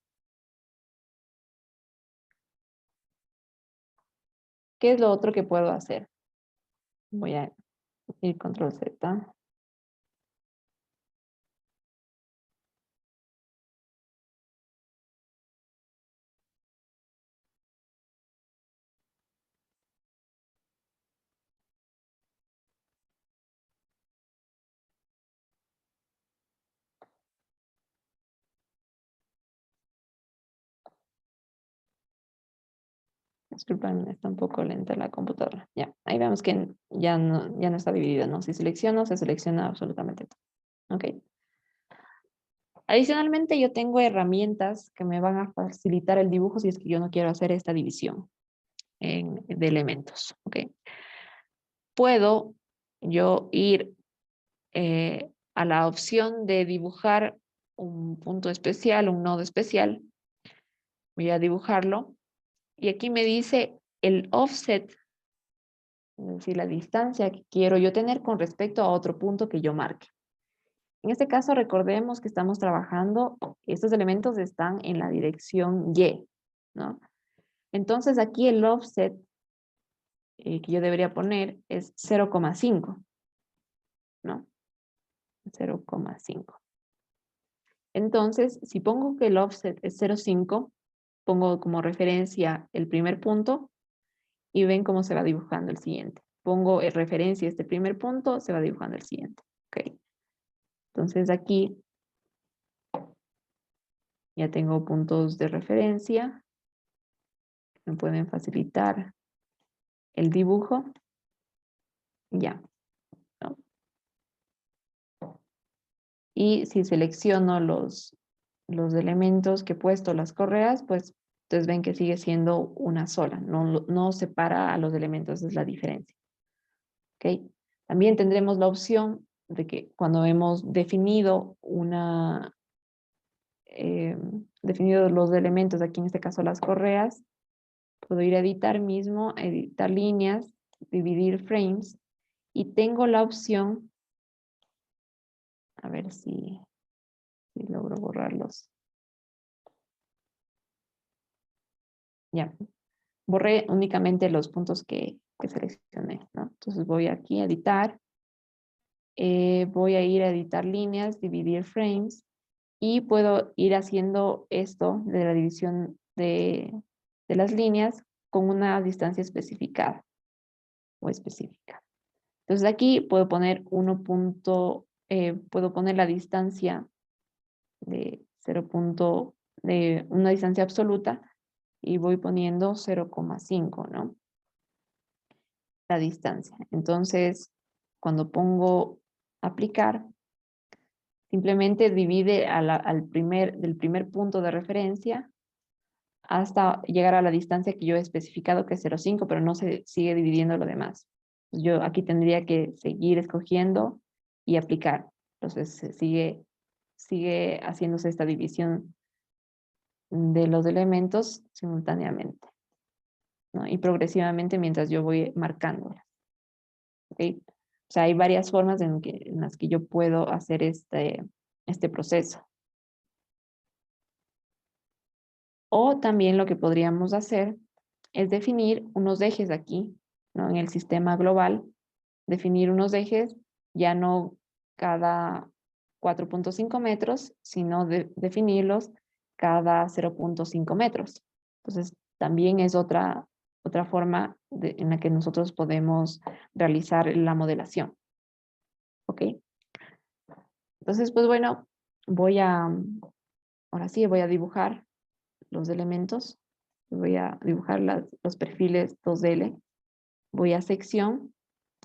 ¿Qué es lo otro que puedo hacer? Voy a ir control Z. Disculpen, está un poco lenta la computadora. Ya, ahí vemos que ya no está dividida, ¿no? Si selecciono, se selecciona absolutamente todo. Ok. Adicionalmente, yo tengo herramientas que me van a facilitar el dibujo si es que yo no quiero hacer esta división de elementos. Ok. Puedo yo ir a la opción de dibujar un punto especial, un nodo especial. Voy a dibujarlo. Y aquí me dice el offset, es decir, la distancia que quiero yo tener con respecto a otro punto que yo marque. En este caso, recordemos que estamos trabajando, estos elementos están en la dirección Y, ¿no? Entonces aquí el offset que yo debería poner es 0,5, ¿no? 0,5. Entonces, si pongo que el offset es 0,5, pongo como referencia el primer punto y ven cómo se va dibujando el siguiente. Pongo en referencia este primer punto, se va dibujando el siguiente. Ok. Entonces aquí ya tengo puntos de referencia que me pueden facilitar el dibujo. Ya, ¿no? Y si selecciono los elementos que he puesto, las correas, pues entonces ven que sigue siendo una sola, no separa a los elementos, esa es la diferencia. ¿Ok? También tendremos la opción de que cuando hemos definido definido los elementos, aquí en este caso las correas, puedo ir a editar mismo, editar líneas, dividir frames, y tengo la opción, a ver si logro borrarlos. Ya, borré únicamente los puntos que seleccioné, ¿no? Entonces voy aquí a editar, voy a ir a editar líneas, dividir frames, y puedo ir haciendo esto de la división de las líneas con una distancia especificada o específica. Entonces aquí puedo poner puedo poner la distancia de 0. De una distancia absoluta y voy poniendo 0,5, ¿no? La distancia. Entonces, cuando pongo aplicar, simplemente divide del primer punto de referencia hasta llegar a la distancia que yo he especificado, que es 0,5, pero no se sigue dividiendo lo demás. Yo aquí tendría que seguir escogiendo y aplicar. Entonces sigue haciéndose esta división de los elementos simultáneamente, ¿no? Y progresivamente mientras yo voy marcándolas. ¿Okay? O sea, hay varias formas en las que yo puedo hacer este proceso. O también lo que podríamos hacer es definir unos ejes aquí, ¿no? En el sistema global, definir unos ejes ya no cada 4,5 metros, sino definirlos cada 0,5 metros. Entonces, también es otra forma en la que nosotros podemos realizar la modelación. ¿Ok? Entonces, pues bueno, ahora sí voy a dibujar los elementos. Voy a dibujar los perfiles 2L. Voy a sección.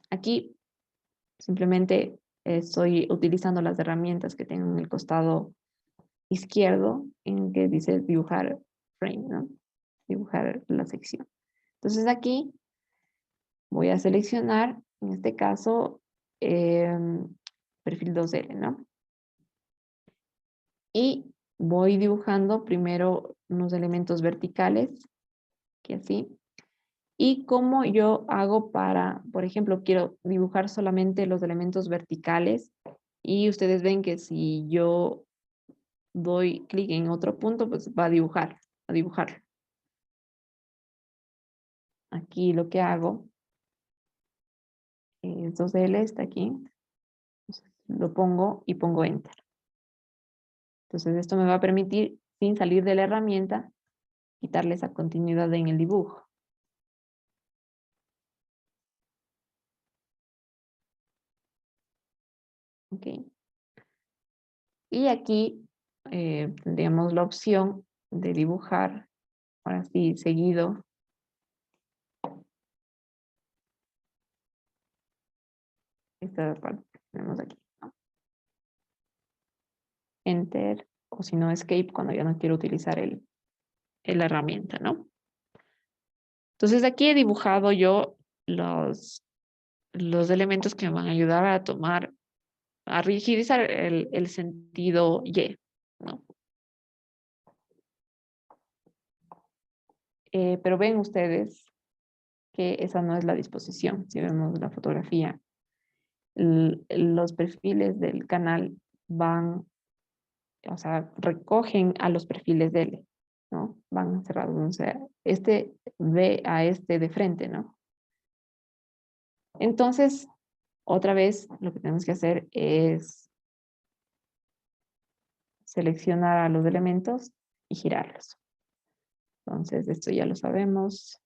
Aquí simplemente estoy utilizando las herramientas que tengo en el costado izquierdo, en que dice dibujar frame, ¿no? Dibujar la sección. Entonces aquí voy a seleccionar, en este caso, perfil 2L, ¿no? Y voy dibujando primero unos elementos verticales, que así. Y cómo yo hago para, por ejemplo, quiero dibujar solamente los elementos verticales y ustedes ven que si yo doy clic en otro punto, pues va a dibujar, a dibujarlo. Aquí lo que hago es 2L, está aquí. Entonces, lo pongo y pongo Enter. Entonces esto me va a permitir, sin salir de la herramienta, quitarle esa continuidad en el dibujo. Ok. Y aquí tendríamos la opción de dibujar, ahora sí, seguido. Esta parte que tenemos aquí, ¿no? Enter, o si no, Escape, cuando ya no quiero utilizar la herramienta, ¿no? Entonces aquí he dibujado yo los elementos que me van a ayudar a tomar, a rigidizar el sentido Y, ¿no? Pero ven ustedes que esa no es la disposición. Si vemos la fotografía, los perfiles del canal van, o sea, recogen a los perfiles de él, ¿no? Van cerrados. O sea, este ve a este de frente, ¿no? Entonces, otra vez, lo que tenemos que hacer es seleccionar a los elementos y girarlos. Entonces, esto ya lo sabemos.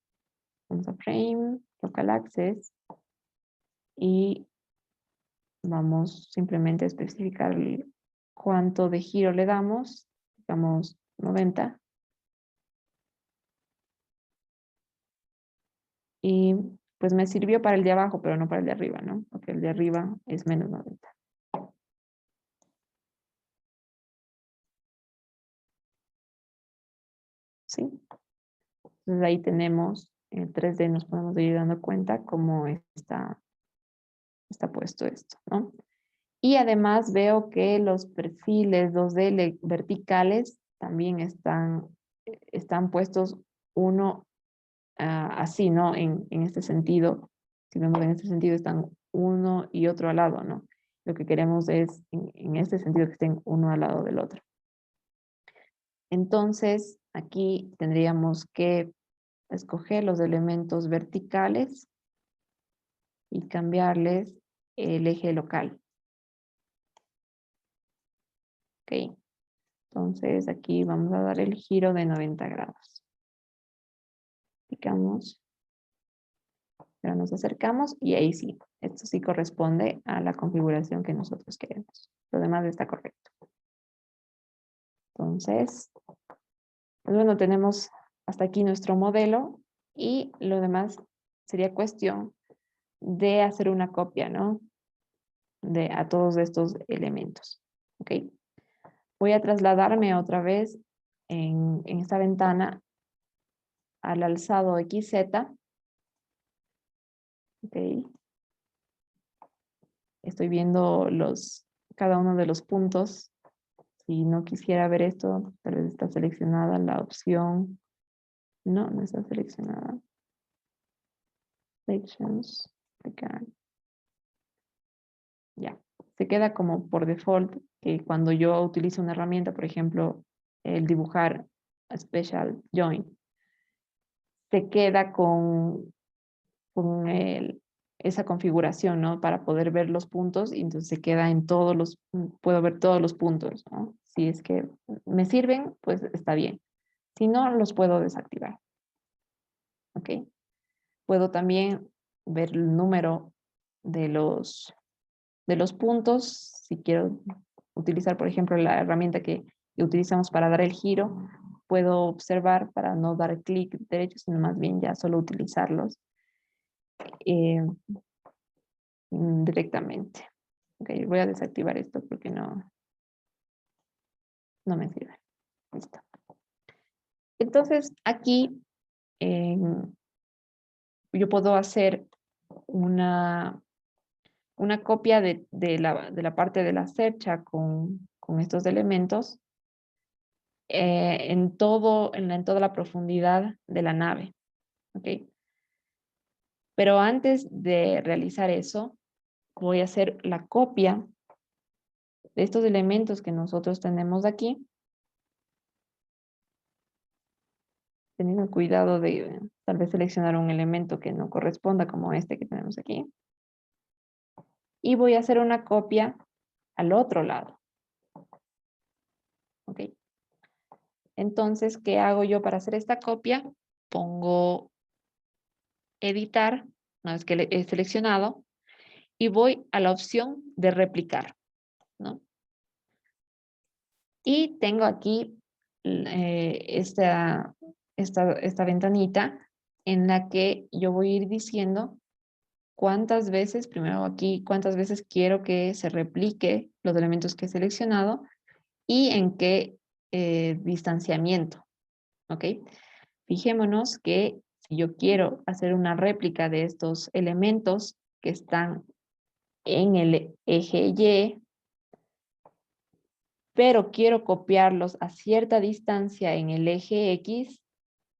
Vamos a Frame, Local Access, y vamos simplemente a especificar cuánto de giro le damos, digamos 90. Y pues me sirvió para el de abajo, pero no para el de arriba, ¿no? Porque el de arriba es menos 90. ¿Sí? Entonces ahí tenemos, en 3D nos podemos ir dando cuenta cómo está puesto esto, ¿no? Y además veo que los perfiles 2D verticales también están puestos uno así, ¿no? En este sentido, si vemos en este sentido, están uno y otro al lado, ¿no? Lo que queremos es, en este sentido, que estén uno al lado del otro. Entonces, aquí tendríamos que escoger los elementos verticales y cambiarles el eje local. Ok. Entonces, aquí vamos a dar el giro de 90 grados. Picamos. Pero nos acercamos y ahí sí, esto sí corresponde a la configuración que nosotros queremos. Lo demás está correcto. Entonces, pues bueno, tenemos hasta aquí nuestro modelo y lo demás sería cuestión de hacer una copia, ¿no? A todos estos elementos. ¿Ok? Voy a trasladarme otra vez en esta ventana al alzado XZ. ¿Ok? Estoy viendo cada uno de los puntos. Si no quisiera ver esto, tal vez está seleccionada la opción. No, no está seleccionada. Sections. Acá. Ya. Se queda como por default que cuando yo utilizo una herramienta, por ejemplo, el dibujar a Special Join, se queda con esa configuración, ¿no? Para poder ver los puntos y entonces se queda en puedo ver todos los puntos, ¿no? Si es que me sirven, pues está bien. Si no, los puedo desactivar. ¿Ok? Puedo también ver el número de los puntos. Si quiero utilizar, por ejemplo, la herramienta que utilizamos para dar el giro, puedo observar para no dar clic derecho, sino más bien ya solo utilizarlos eh, directamente. Ok, voy a desactivar esto porque no me sirve. Listo. Entonces, aquí yo puedo hacer una copia de la parte de la cercha con estos elementos en toda la profundidad de la nave. ¿Ok? Pero antes de realizar eso, voy a hacer la copia de estos elementos que nosotros tenemos aquí, teniendo cuidado de tal vez seleccionar un elemento que no corresponda como este que tenemos aquí. Y voy a hacer una copia al otro lado. ¿Ok? Entonces, ¿qué hago yo para hacer esta copia? Pongo editar, una vez que he seleccionado, y voy a la opción de replicar, ¿no? Y tengo aquí esta ventanita en la que yo voy a ir diciendo cuántas veces, primero aquí, cuántas veces quiero que se replique los elementos que he seleccionado y en qué distanciamiento, ¿ok? Fijémonos que si yo quiero hacer una réplica de estos elementos que están en el eje Y, pero quiero copiarlos a cierta distancia en el eje X,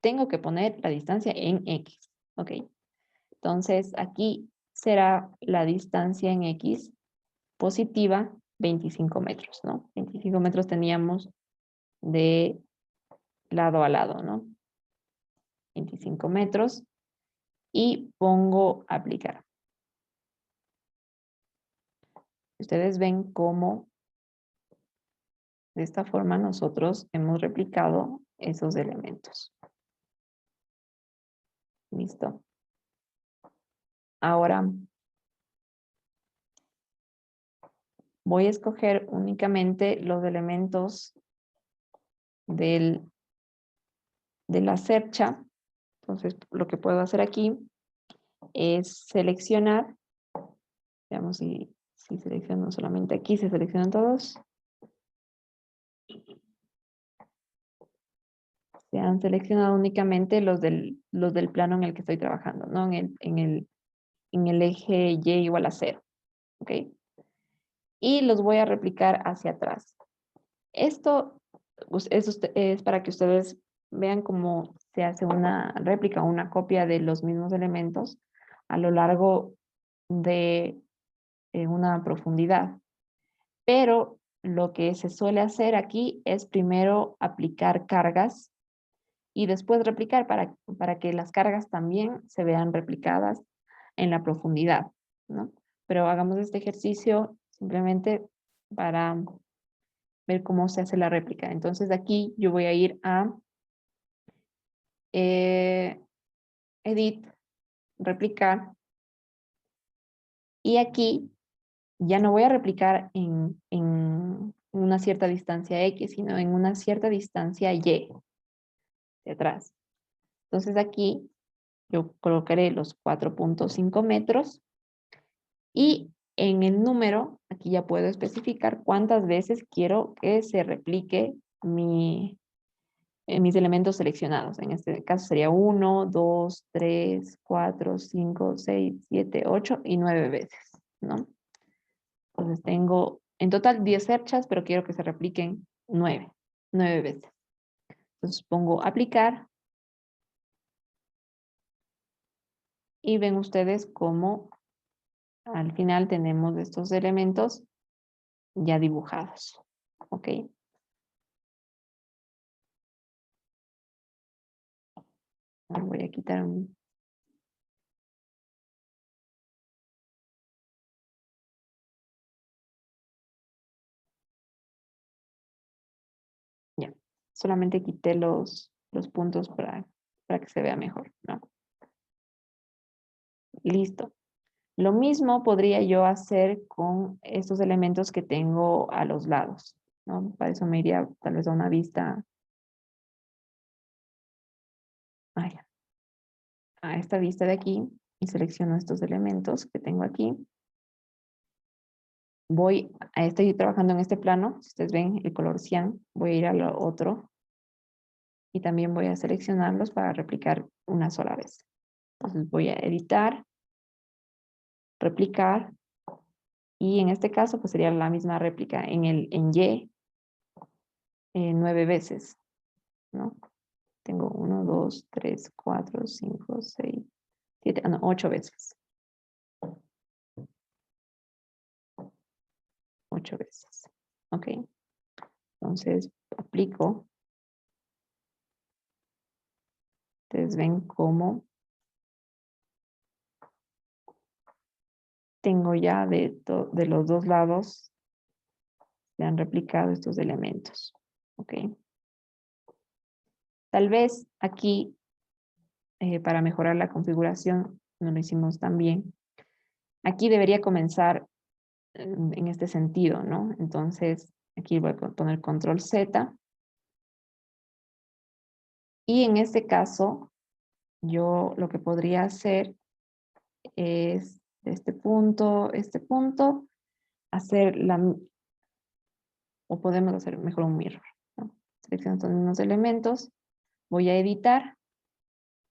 tengo que poner la distancia en X, ¿ok? Entonces, aquí será la distancia en X positiva 25 metros, ¿no? 25 metros teníamos de lado a lado, ¿no? 25 metros y pongo aplicar. Ustedes ven cómo de esta forma nosotros hemos replicado esos elementos. Listo. Ahora voy a escoger únicamente los elementos de la cercha. Entonces, lo que puedo hacer aquí es seleccionar. Veamos si selecciono solamente aquí, se seleccionan todos. Se han seleccionado únicamente los del plano en el que estoy trabajando, ¿no? En el eje Y igual a 0. ¿Ok? Y los voy a replicar hacia atrás. Esto es para que ustedes vean cómo se hace una réplica o una copia de los mismos elementos a lo largo de una profundidad. Pero lo que se suele hacer aquí es primero aplicar cargas y después replicar para que las cargas también se vean replicadas en la profundidad, ¿no? Pero hagamos este ejercicio simplemente para ver cómo se hace la réplica. Entonces aquí yo voy a ir a Edit, replicar, y aquí ya no voy a replicar en una cierta distancia X, sino en una cierta distancia Y de atrás. Entonces aquí yo colocaré los 4.5 metros y en el número, aquí ya puedo especificar cuántas veces quiero que se replique mis elementos seleccionados. En este caso sería 1, 2, 3, 4, 5, 6, 7, 8 y 9 veces, ¿no? Entonces tengo en total 10 cerchas, pero quiero que se repliquen 9 veces. Entonces pongo aplicar y ven ustedes cómo al final tenemos estos elementos ya dibujados. ¿Ok? Ahora voy a quitar un... Ya, solamente quité los puntos para que se vea mejor, ¿no? Listo. Lo mismo podría yo hacer con estos elementos que tengo a los lados, ¿no? Para eso me iría tal vez a una vista a esta vista de aquí y selecciono estos elementos que tengo aquí. Estoy trabajando en este plano, si ustedes ven el color cian, voy a ir al otro y también voy a seleccionarlos para replicar una sola vez. Entonces voy a editar, replicar, y en este caso pues sería la misma réplica en Y 9 veces, ¿no? Tengo 1, 2, 3, 4, 5, 6, No, 8 veces. 8 veces. Ok. Entonces, aplico. Ustedes ven cómo tengo ya de los dos lados, se han replicado estos elementos. Ok. Tal vez aquí, para mejorar la configuración, no lo hicimos tan bien. Aquí debería comenzar en este sentido, ¿no? Entonces, aquí voy a poner control Z. Y en este caso, yo lo que podría hacer es de este punto, hacer o podemos hacer mejor un mirror, ¿no? Selecciono todos unos elementos, voy a editar,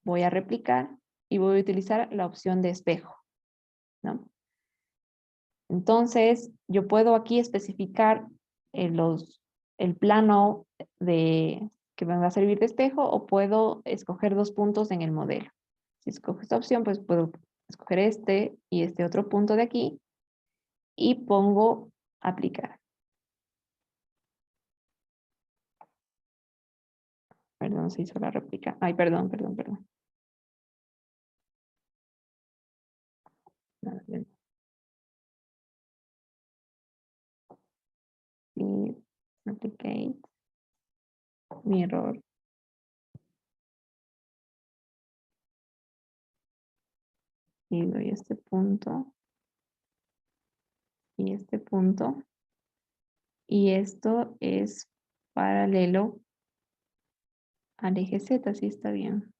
voy a replicar y voy a utilizar la opción de espejo, ¿no? Entonces, yo puedo aquí especificar el plano que me va a servir de espejo o puedo escoger 2 puntos en el modelo. Si escojo esta opción, pues puedo escoger este y este otro punto de aquí y pongo aplicar. Perdón, se hizo la réplica. Ay, perdón. Y replicate, mirror. Y doy este punto y este punto. Y esto es paralelo al eje Z, sí está bien.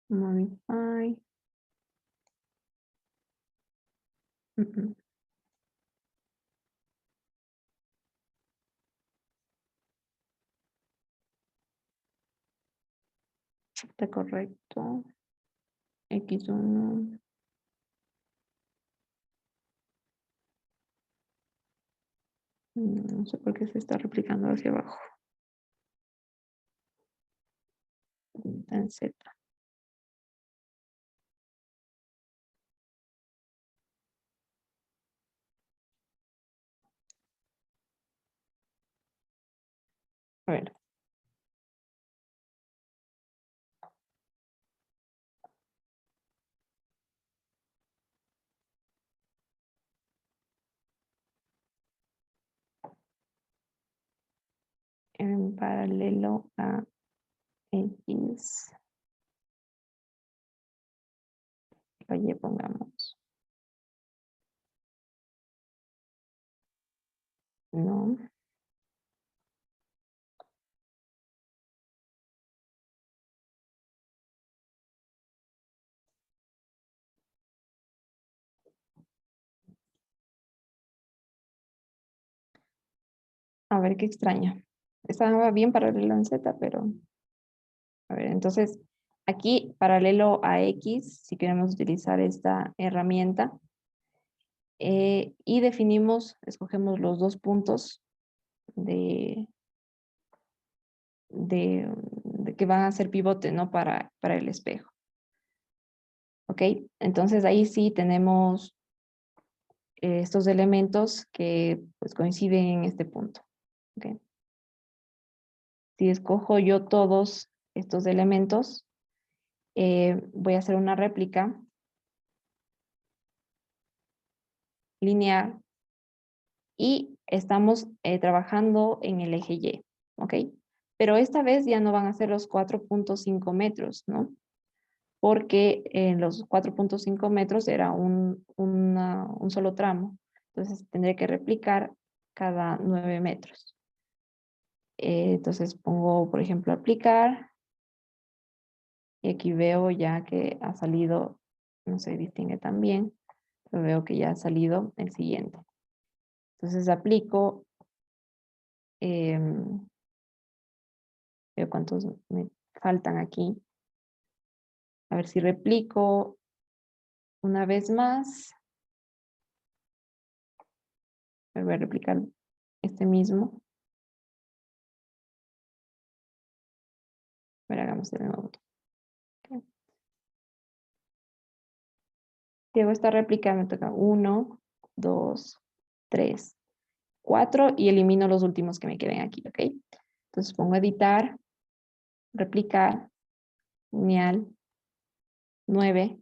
Modify. Está correcto. X1. No sé por qué se está replicando hacia abajo. Está en Z. A ver. En paralelo a X. Y pongamos. No. A ver qué extraño. Estaba bien paralelo en Z, pero... A ver, entonces, aquí paralelo a X, si queremos utilizar esta herramienta, y escogemos los 2 puntos de que van a ser pivote, ¿no? Para el espejo. ¿Ok? Entonces ahí sí tenemos estos elementos que pues coinciden en este punto. ¿Ok? Si escojo yo todos estos elementos, voy a hacer una réplica lineal y estamos trabajando en el eje Y, ¿ok? Pero esta vez ya no van a ser los 4.5 metros, ¿no? Porque en los 4.5 metros era un solo tramo. Entonces tendré que replicar cada 9 metros. Entonces pongo, por ejemplo, aplicar. Y aquí veo ya que ha salido, no se distingue tan bien, pero veo que ya ha salido el siguiente. Entonces aplico, veo cuántos me faltan aquí. A ver si replico una vez más. Voy a replicar este mismo. Ahora hagamos de nuevo. Ok. Si hago esta réplica, me toca 1, 2, 3, 4 y elimino los últimos que me queden aquí, ¿ok? Entonces pongo editar, replicar, lineal, 9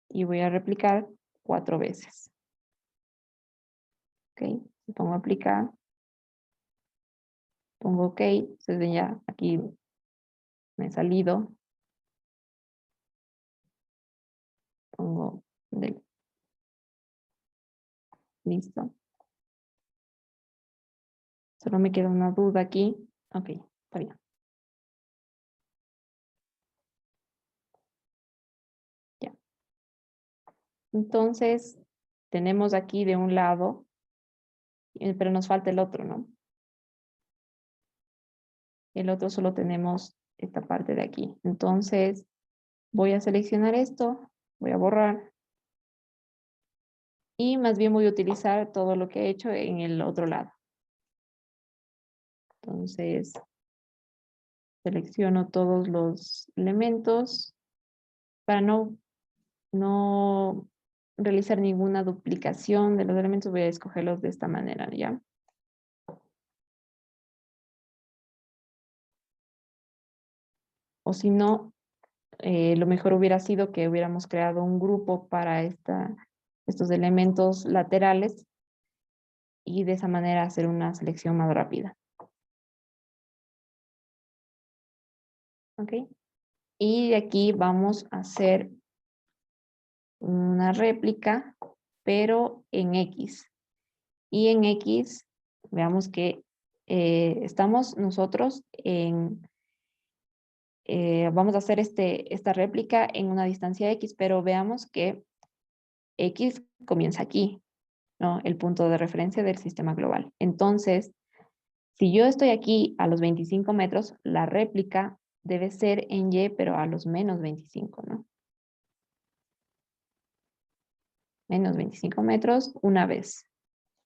y voy a replicar 4 veces. ¿Ok? Pongo aplicar, pongo OK, entonces ya aquí me he salido. Pongo listo. Solo me queda una duda aquí. Ok, está bien. Ya. Entonces, tenemos aquí de un lado, pero nos falta el otro, ¿no? El otro solo tenemos esta parte de aquí. Entonces, voy a seleccionar esto, voy a borrar. Y más bien voy a utilizar todo lo que he hecho en el otro lado. Entonces, selecciono todos los elementos para no realizar ninguna duplicación de los elementos. Voy a escogerlos de esta manera, ¿ya? O si no, lo mejor hubiera sido que hubiéramos creado un grupo para estos elementos laterales y de esa manera hacer una selección más rápida. ¿Ok? Y de aquí vamos a hacer una réplica, pero en X. Y en X, veamos que estamos nosotros vamos a hacer esta réplica en una distancia X, pero veamos que X comienza aquí, ¿no? El punto de referencia del sistema global. Entonces, si yo estoy aquí a los 25 metros, la réplica debe ser en Y, pero a los menos 25, ¿no? Menos 25 metros una vez.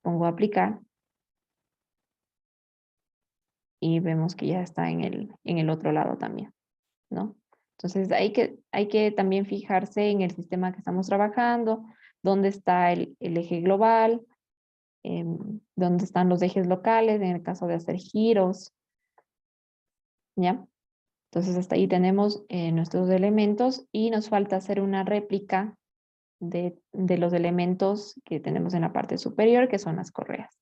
Pongo aplicar. Y vemos que ya está en el otro lado también, ¿no? Entonces hay que también fijarse en el sistema que estamos trabajando, dónde está el eje global, dónde están los ejes locales, en el caso de hacer giros, ¿ya? Entonces hasta ahí tenemos nuestros elementos y nos falta hacer una réplica de los elementos que tenemos en la parte superior, que son las correas.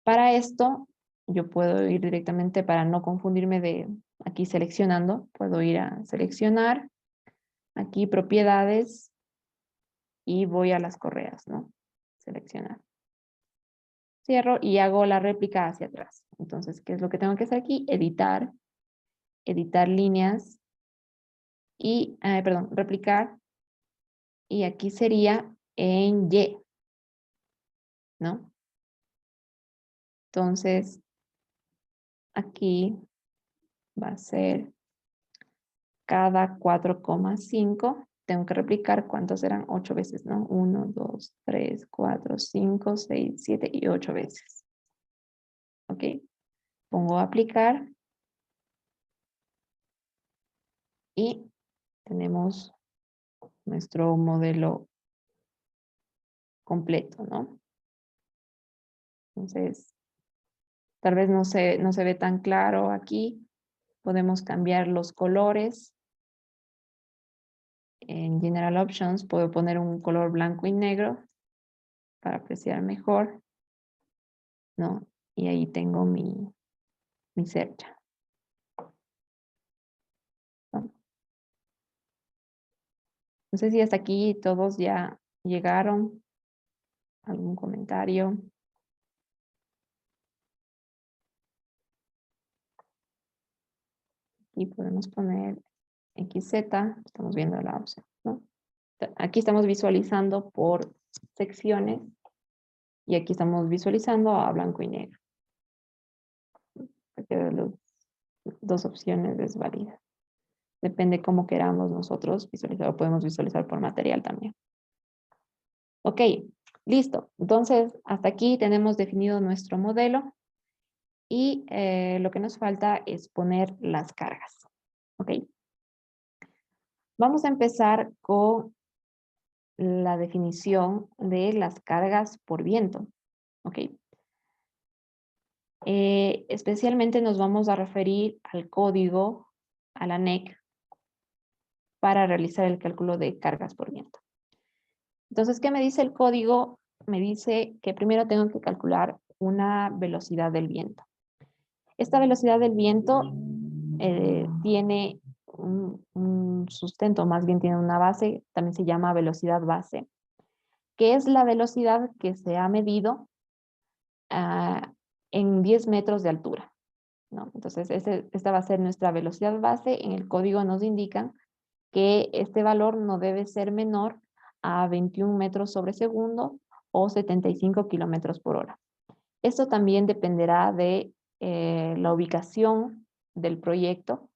Para esto, yo puedo ir directamente para no confundirme de aquí seleccionando, puedo ir a seleccionar, aquí propiedades y voy a las correas, ¿no? Seleccionar. Cierro y hago la réplica hacia atrás. Entonces, ¿qué es lo que tengo que hacer aquí? Editar, editar líneas y, perdón, replicar. Y aquí sería en Y, ¿no? Entonces, aquí va a ser cada 4,5. Tengo que replicar cuántos eran 8 veces, ¿no? 1, 2, 3, 4, 5, 6, 7 y 8 veces. ¿Ok? Pongo aplicar. Y tenemos nuestro modelo completo, ¿no? Entonces, tal vez no se ve tan claro aquí. Podemos cambiar los colores. En General Options puedo poner un color blanco y negro para apreciar mejor, ¿no? Y ahí tengo mi cercha, ¿no? No sé si hasta aquí todos ya llegaron. ¿Algún comentario? Y podemos poner XZ, estamos viendo la opción, ¿no? Aquí estamos visualizando por secciones y aquí estamos visualizando a blanco y negro. Cualquiera de las dos opciones es válida. Depende cómo queramos nosotros visualizar, o podemos visualizar por material también. Ok, listo. Entonces, hasta aquí tenemos definido nuestro modelo y lo que nos falta es poner las cargas. ¿Ok? Vamos a empezar con la definición de las cargas por viento. ¿Ok? Especialmente nos vamos a referir al código, a la NEC, para realizar el cálculo de cargas por viento. Entonces, ¿qué me dice el código? Me dice que primero tengo que calcular una velocidad del viento. Esta velocidad del viento tiene un sustento, más bien tiene una base, también se llama velocidad base, que es la velocidad que se ha medido en 10 metros de altura, ¿no? Entonces, esta va a ser nuestra velocidad base. En el código nos indican que este valor no debe ser menor a 21 metros sobre segundo o 75 kilómetros por hora. Esto también dependerá de la ubicación del proyecto.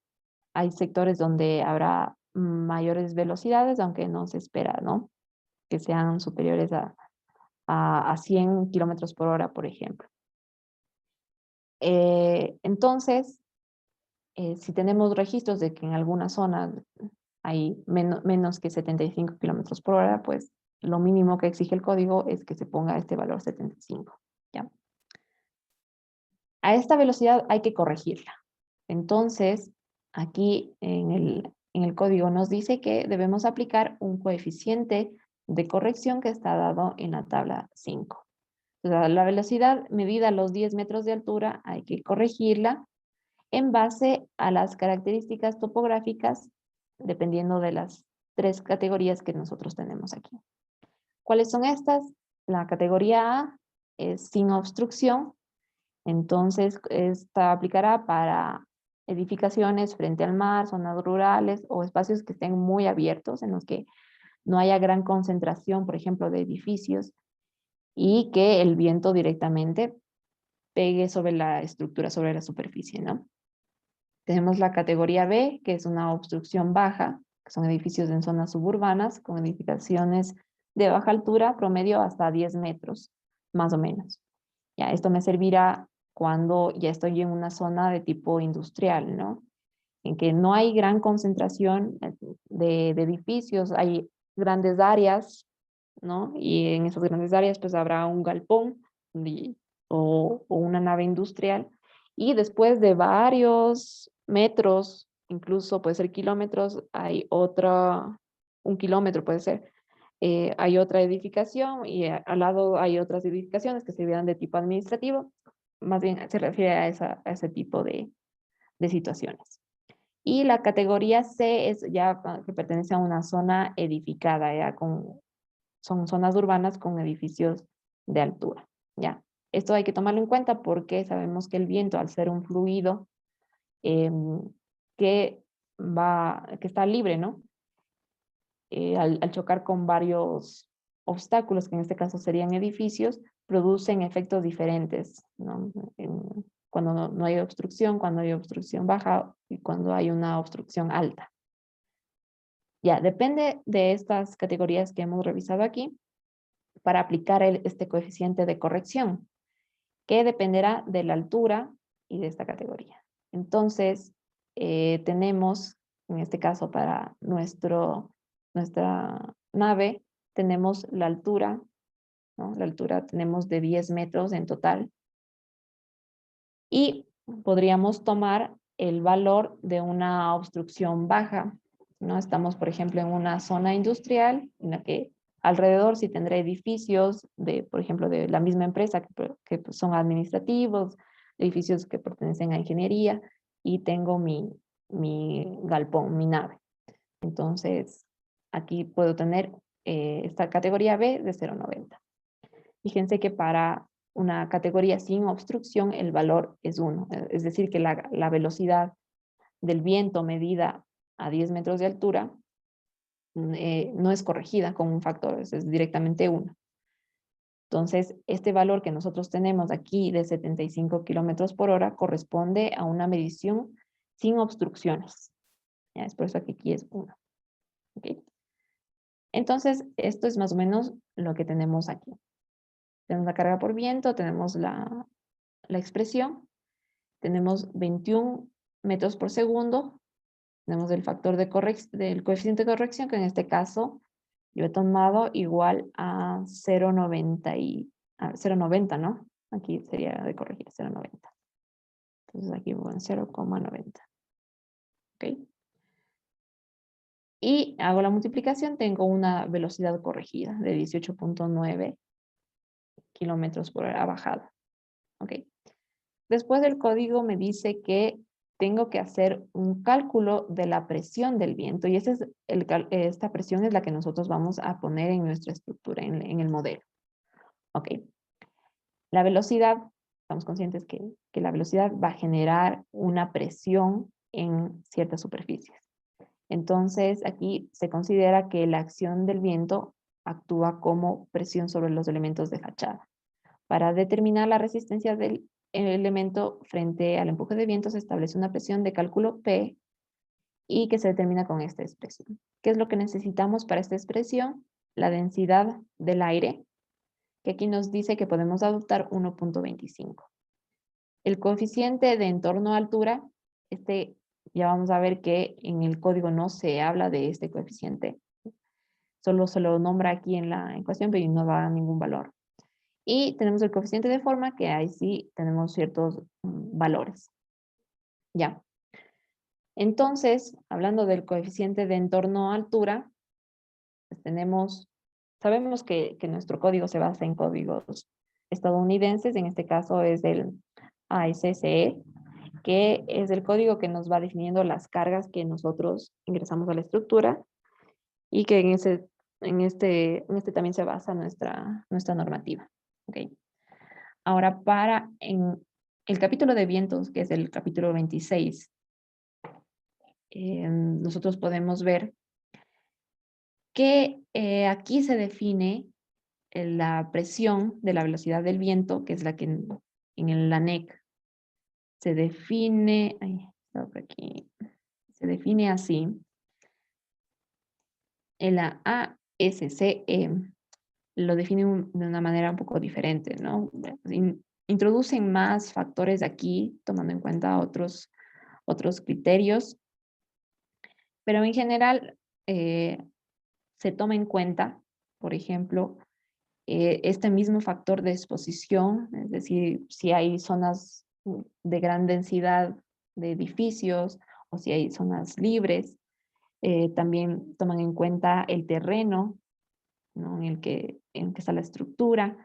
Hay sectores donde habrá mayores velocidades, aunque no se espera, ¿no?, que sean superiores a 100 kilómetros por hora, por ejemplo. Entonces, si tenemos registros de que en alguna zona hay menos que 75 kilómetros por hora, pues lo mínimo que exige el código es que se ponga este valor 75, ¿ya? A esta velocidad hay que corregirla. Entonces, aquí en el código nos dice que debemos aplicar un coeficiente de corrección que está dado en la tabla 5. O sea, la velocidad medida a los 10 metros de altura hay que corregirla en base a las características topográficas, dependiendo de las 3 categorías que nosotros tenemos aquí. ¿Cuáles son estas? La categoría A es sin obstrucción. Entonces, esta aplicará para edificaciones frente al mar, zonas rurales o espacios que estén muy abiertos, en los que no haya gran concentración, por ejemplo, de edificios, y que el viento directamente pegue sobre la estructura, sobre la superficie, ¿no? Tenemos la categoría B, que es una obstrucción baja, que son edificios en zonas suburbanas, con edificaciones de baja altura, promedio hasta 10 metros, más o menos. Ya, esto me servirá cuando ya estoy en una zona de tipo industrial, ¿no? En que no hay gran concentración de edificios, hay grandes áreas, ¿no? Y en esas grandes áreas pues habrá un galpón o una nave industrial, y después de varios metros, incluso puede ser kilómetros, hay un kilómetro puede ser, hay otra edificación y al lado hay otras edificaciones que se vean de tipo administrativo. Más bien se refiere a ese tipo de situaciones. Y la categoría C es ya que pertenece a una zona edificada, ya son zonas urbanas con edificios de altura, ¿ya? Esto hay que tomarlo en cuenta porque sabemos que el viento, al ser un fluido que está libre, ¿no? Al chocar con varios obstáculos, que en este caso serían edificios, producen efectos diferentes, ¿no? Cuando no hay obstrucción, cuando hay obstrucción baja y cuando hay una obstrucción alta. Ya, depende de estas categorías que hemos revisado aquí para aplicar este coeficiente de corrección, que dependerá de la altura y de esta categoría. Entonces, tenemos, en este caso para nuestra nave, tenemos la altura, ¿no? La altura tenemos de 10 metros en total. Y podríamos tomar el valor de una obstrucción baja, ¿no? Estamos, por ejemplo, en una zona industrial en la que alrededor sí tendré edificios por ejemplo, de la misma empresa que son administrativos, edificios que pertenecen a ingeniería, y tengo mi galpón, mi nave. Entonces, aquí puedo tener esta categoría B de 0,90. Fíjense que para una categoría sin obstrucción el valor es 1, es decir, que la velocidad del viento medida a 10 metros de altura no es corregida con un factor, es directamente 1. Entonces, este valor que nosotros tenemos aquí de 75 kilómetros por hora corresponde a una medición sin obstrucciones. ¿Ya? Es por eso que aquí es 1. ¿Okay? Entonces, esto es más o menos lo que tenemos aquí. Tenemos la carga por viento, tenemos la expresión, tenemos 21 metros por segundo Tenemos el factor del coeficiente de corrección, que en este caso yo he tomado igual a 0,90, ¿no? Aquí sería de corregir 0,90. Entonces aquí voy en 0,90. ¿Ok? Y hago la multiplicación, tengo una velocidad corregida de 18,9 kilómetros por hora bajada. ¿Ok? Después del código me dice que tengo que hacer un cálculo de la presión del viento, y esta presión es la que nosotros vamos a poner en nuestra estructura, en el modelo. ¿Ok? La velocidad, estamos conscientes que la velocidad va a generar una presión en ciertas superficies. Entonces, aquí se considera que la acción del viento actúa como presión sobre los elementos de fachada. Para determinar la resistencia del elemento frente al empuje de viento, se establece una presión de cálculo P y que se determina con esta expresión. ¿Qué es lo que necesitamos para esta expresión? La densidad del aire, que aquí nos dice que podemos adoptar 1,25. El coeficiente de entorno a altura, ya vamos a ver que en el código no se habla de este coeficiente. Solo se lo nombra aquí en la ecuación, pero no da ningún valor. Y tenemos el coeficiente de forma, que ahí sí tenemos ciertos valores. Ya. Entonces, hablando del coeficiente de entorno a altura, pues sabemos que nuestro código se basa en códigos estadounidenses, en este caso es del ASCE, que es el código que nos va definiendo las cargas que nosotros ingresamos a la estructura, y que en este también se basa nuestra normativa. ¿Okay? Ahora, en el capítulo de vientos, que es el capítulo 26, nosotros podemos ver que aquí se define la presión de la velocidad del viento, que es la que en el ANEC se define, se define así. En la ASCE lo define de una manera un poco diferente, ¿no? Introducen más factores aquí, tomando en cuenta otros criterios, pero en general se toma en cuenta, por ejemplo, este mismo factor de exposición, es decir, si hay zonas de gran densidad de edificios o si hay zonas libres. También toman en cuenta el terreno, ¿no? en el que está la estructura,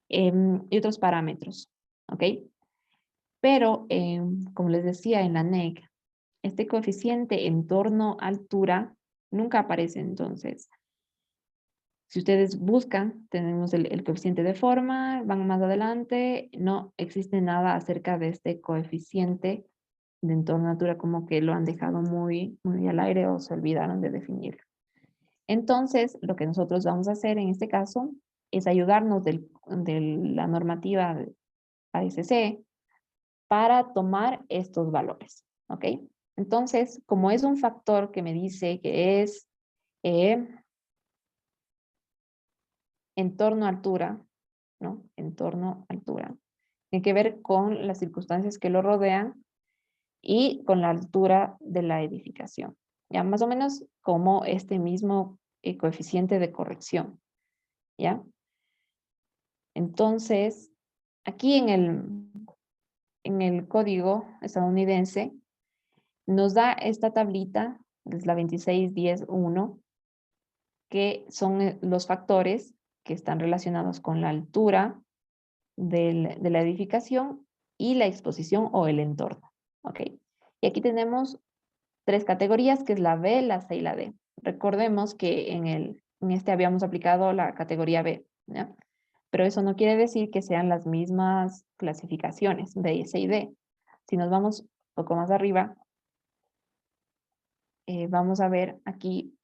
y otros parámetros, ¿ok? Pero, como les decía en la NEC, este coeficiente entorno-altura nunca aparece. Entonces, si ustedes buscan, tenemos el coeficiente de forma, van más adelante, no existe nada acerca de este coeficiente de entorno-altura, como que lo han dejado muy, muy al aire o se olvidaron de definirlo. Entonces, lo que nosotros vamos a hacer en este caso es ayudarnos de la normativa de ASC para tomar estos valores, ¿ok? Entonces, como es un factor que me dice que es entorno a altura, ¿no? Entorno a altura. Tiene que ver con las circunstancias que lo rodean y con la altura de la edificación. Ya más o menos como este mismo coeficiente de corrección. ¿Ya? Entonces, aquí en el código estadounidense nos da esta tablita, es la 26.10.1, que son los factores que están relacionados con la altura de la edificación y la exposición o el entorno. ¿Ok? Y aquí tenemos 3 categorías, que es la B, la C y la D. Recordemos que en este habíamos aplicado la categoría B, ¿ya? Pero eso no quiere decir que sean las mismas clasificaciones, B, C y D. Si nos vamos un poco más arriba, vamos a ver aquí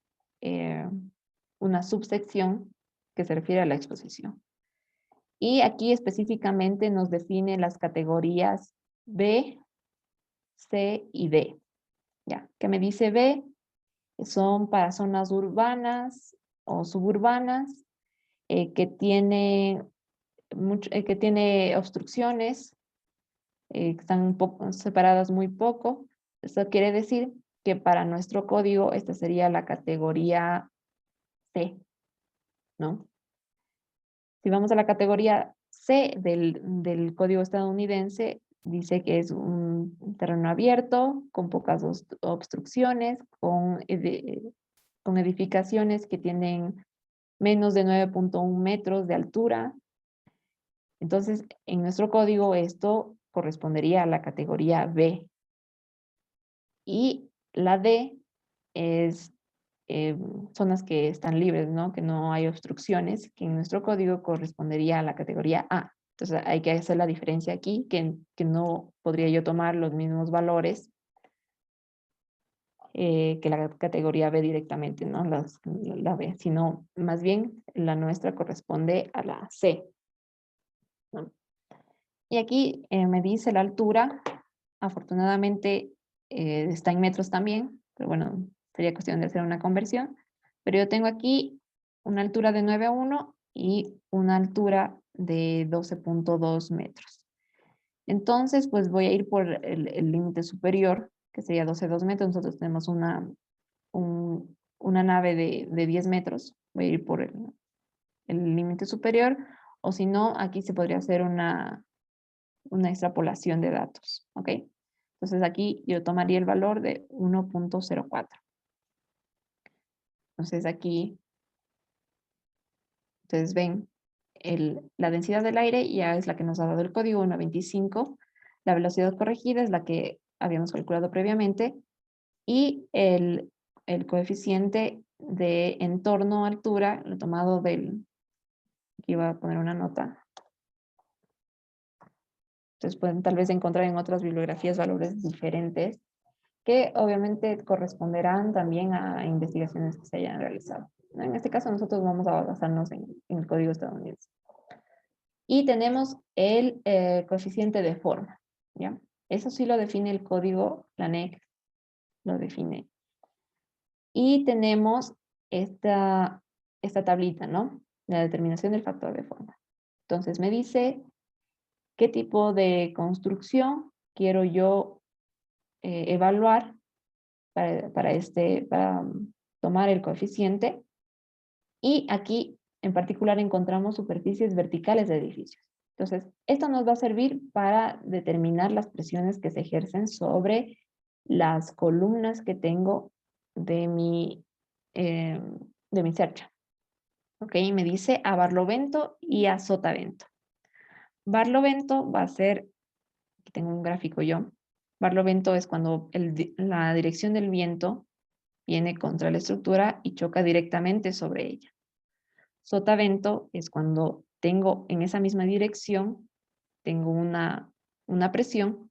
una subsección que se refiere a la exposición. Y aquí específicamente nos define las categorías B, C y D. ¿Ya? ¿Qué me dice B? Son para zonas urbanas o suburbanas que tiene obstrucciones, que están separadas muy poco. Esto quiere decir que para nuestro código esta sería la categoría C, ¿no? Si vamos a la categoría C del código estadounidense, dice que es un terreno abierto, con pocas obstrucciones, con edificaciones que tienen menos de 9.1 metros de altura. Entonces, en nuestro código esto correspondería a la categoría B. Y la D es zonas que están libres, ¿no? Que no hay obstrucciones, que en nuestro código correspondería a la categoría A. Entonces hay que hacer la diferencia aquí, que no podría yo tomar los mismos valores que la categoría B directamente, ¿no? La B, sino más bien la nuestra corresponde a la C, ¿no? Y aquí me dice la altura, afortunadamente está en metros también, pero bueno, sería cuestión de hacer una conversión. Pero yo tengo aquí una altura de 9,1 y una altura de 12.2 metros. Entonces, pues voy a ir por el límite superior, que sería 12.2 metros. Nosotros tenemos una nave de 10 metros. Voy a ir por el límite superior, o si no, aquí se podría hacer una extrapolación de datos, ¿ok? Entonces aquí yo tomaría el valor de 1.04. Entonces aquí, ustedes ven, la densidad del aire ya es la que nos ha dado el código, 1.25. La velocidad corregida es la que habíamos calculado previamente. Y el coeficiente de entorno altura, lo he tomado aquí voy a poner una nota. Entonces pueden tal vez encontrar en otras bibliografías valores diferentes que obviamente corresponderán también a investigaciones que se hayan realizado. En este caso nosotros vamos a basarnos en el código estadounidense. Y tenemos el coeficiente de forma, ¿ya? Eso sí lo define el código, la NEC lo define. Y tenemos esta tablita, ¿no? La determinación del factor de forma. Entonces me dice qué tipo de construcción quiero yo evaluar para tomar el coeficiente. Y aquí en particular encontramos superficies verticales de edificios. Entonces, esto nos va a servir para determinar las presiones que se ejercen sobre las columnas que tengo de mi cercha. Ok, me dice a barlovento y a sotavento. Barlovento va a ser, aquí tengo un gráfico yo, barlovento es cuando la dirección del viento viene contra la estructura y choca directamente sobre ella. Sotavento es cuando tengo en esa misma dirección, tengo una presión,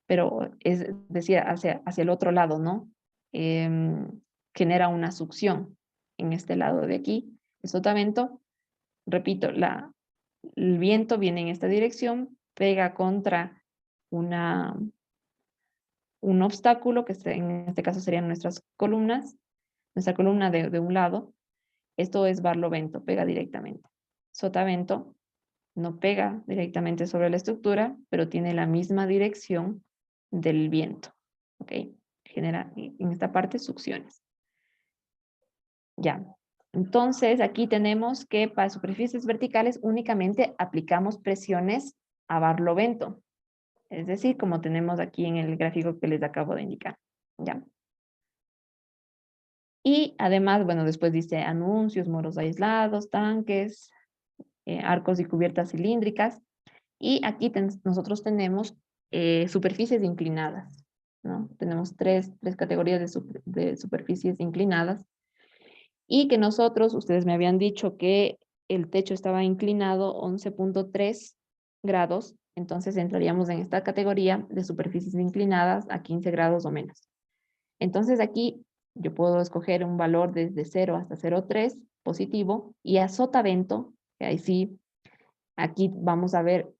pero es decir, hacia el otro lado, ¿no? Genera una succión en este lado de aquí. El sotavento, repito, el viento viene en esta dirección, pega contra un obstáculo, que en este caso serían nuestras columnas, nuestra columna de un lado. Esto es barlovento, pega directamente. Sotavento no pega directamente sobre la estructura, pero tiene la misma dirección del viento. ¿Ok? Genera en esta parte succiones. Ya. Entonces, aquí tenemos que para superficies verticales únicamente aplicamos presiones a barlovento. Es decir, como tenemos aquí en el gráfico que les acabo de indicar. Ya. Y además, bueno, después dice anuncios, muros aislados, tanques, arcos y cubiertas cilíndricas. Y aquí nosotros tenemos superficies inclinadas, ¿no? Tenemos tres categorías de superficies inclinadas. Y que nosotros, ustedes me habían dicho que el techo estaba inclinado 11.3 grados, entonces entraríamos en esta categoría de superficies inclinadas a 15 grados o menos. Entonces aquí yo puedo escoger un valor desde 0 hasta 0.3 positivo y a sotavento, que ahí sí, aquí vamos a ver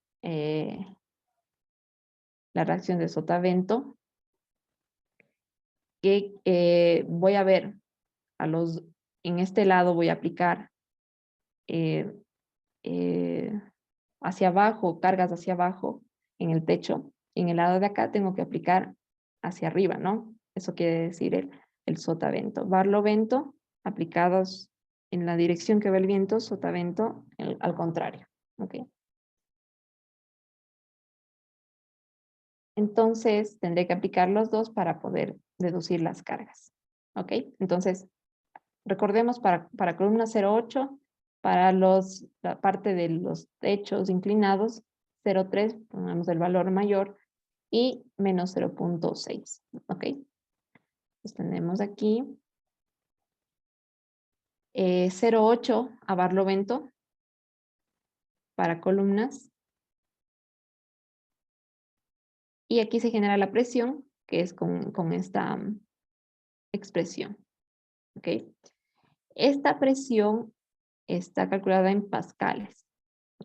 la reacción de sotavento, que voy a ver en este lado voy a aplicar hacia abajo, cargas hacia abajo en el techo. En el lado de acá tengo que aplicar hacia arriba, ¿no? Eso quiere decir el sotavento. Barlovento aplicados en la dirección que va el viento, sotavento al contrario. ¿Ok? Entonces tendré que aplicar los dos para poder deducir las cargas. ¿Ok? Entonces, recordemos para columna 0,8, para la parte de los techos inclinados, 0,3, pongamos el valor mayor, y menos 0,6. ¿Ok? Entonces tenemos aquí 0,8 a barlovento para columnas. Y aquí se genera la presión, que es con esta expresión. ¿Ok? Esta presión está calculada en pascales,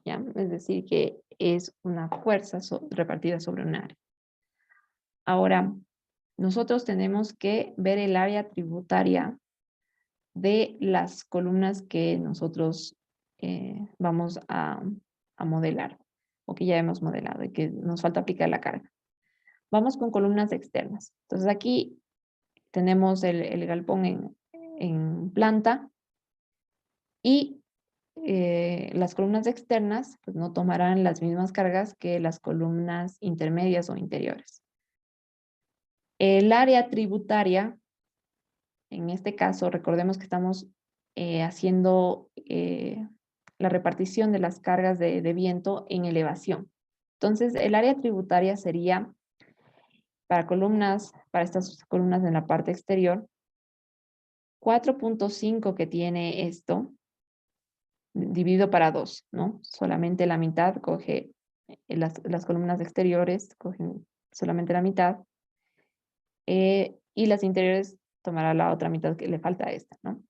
¿ya? Es decir, que es una fuerza repartida sobre un área. Ahora, nosotros tenemos que ver el área tributaria de las columnas que nosotros vamos a modelar, o que ya hemos modelado y que nos falta aplicar la carga. Vamos con columnas externas. Entonces aquí tenemos el galpón en planta y las columnas externas pues, no tomarán las mismas cargas que las columnas intermedias o interiores. El área tributaria, en este caso, recordemos que estamos haciendo la repartición de las cargas de viento en elevación. Entonces, el área tributaria sería para estas columnas en la parte exterior, 4.5 que tiene esto, dividido para 2, ¿no? Solamente la mitad coge, las columnas exteriores cogen solamente la mitad, y las interiores tomará la otra mitad que le falta a esta, ¿no?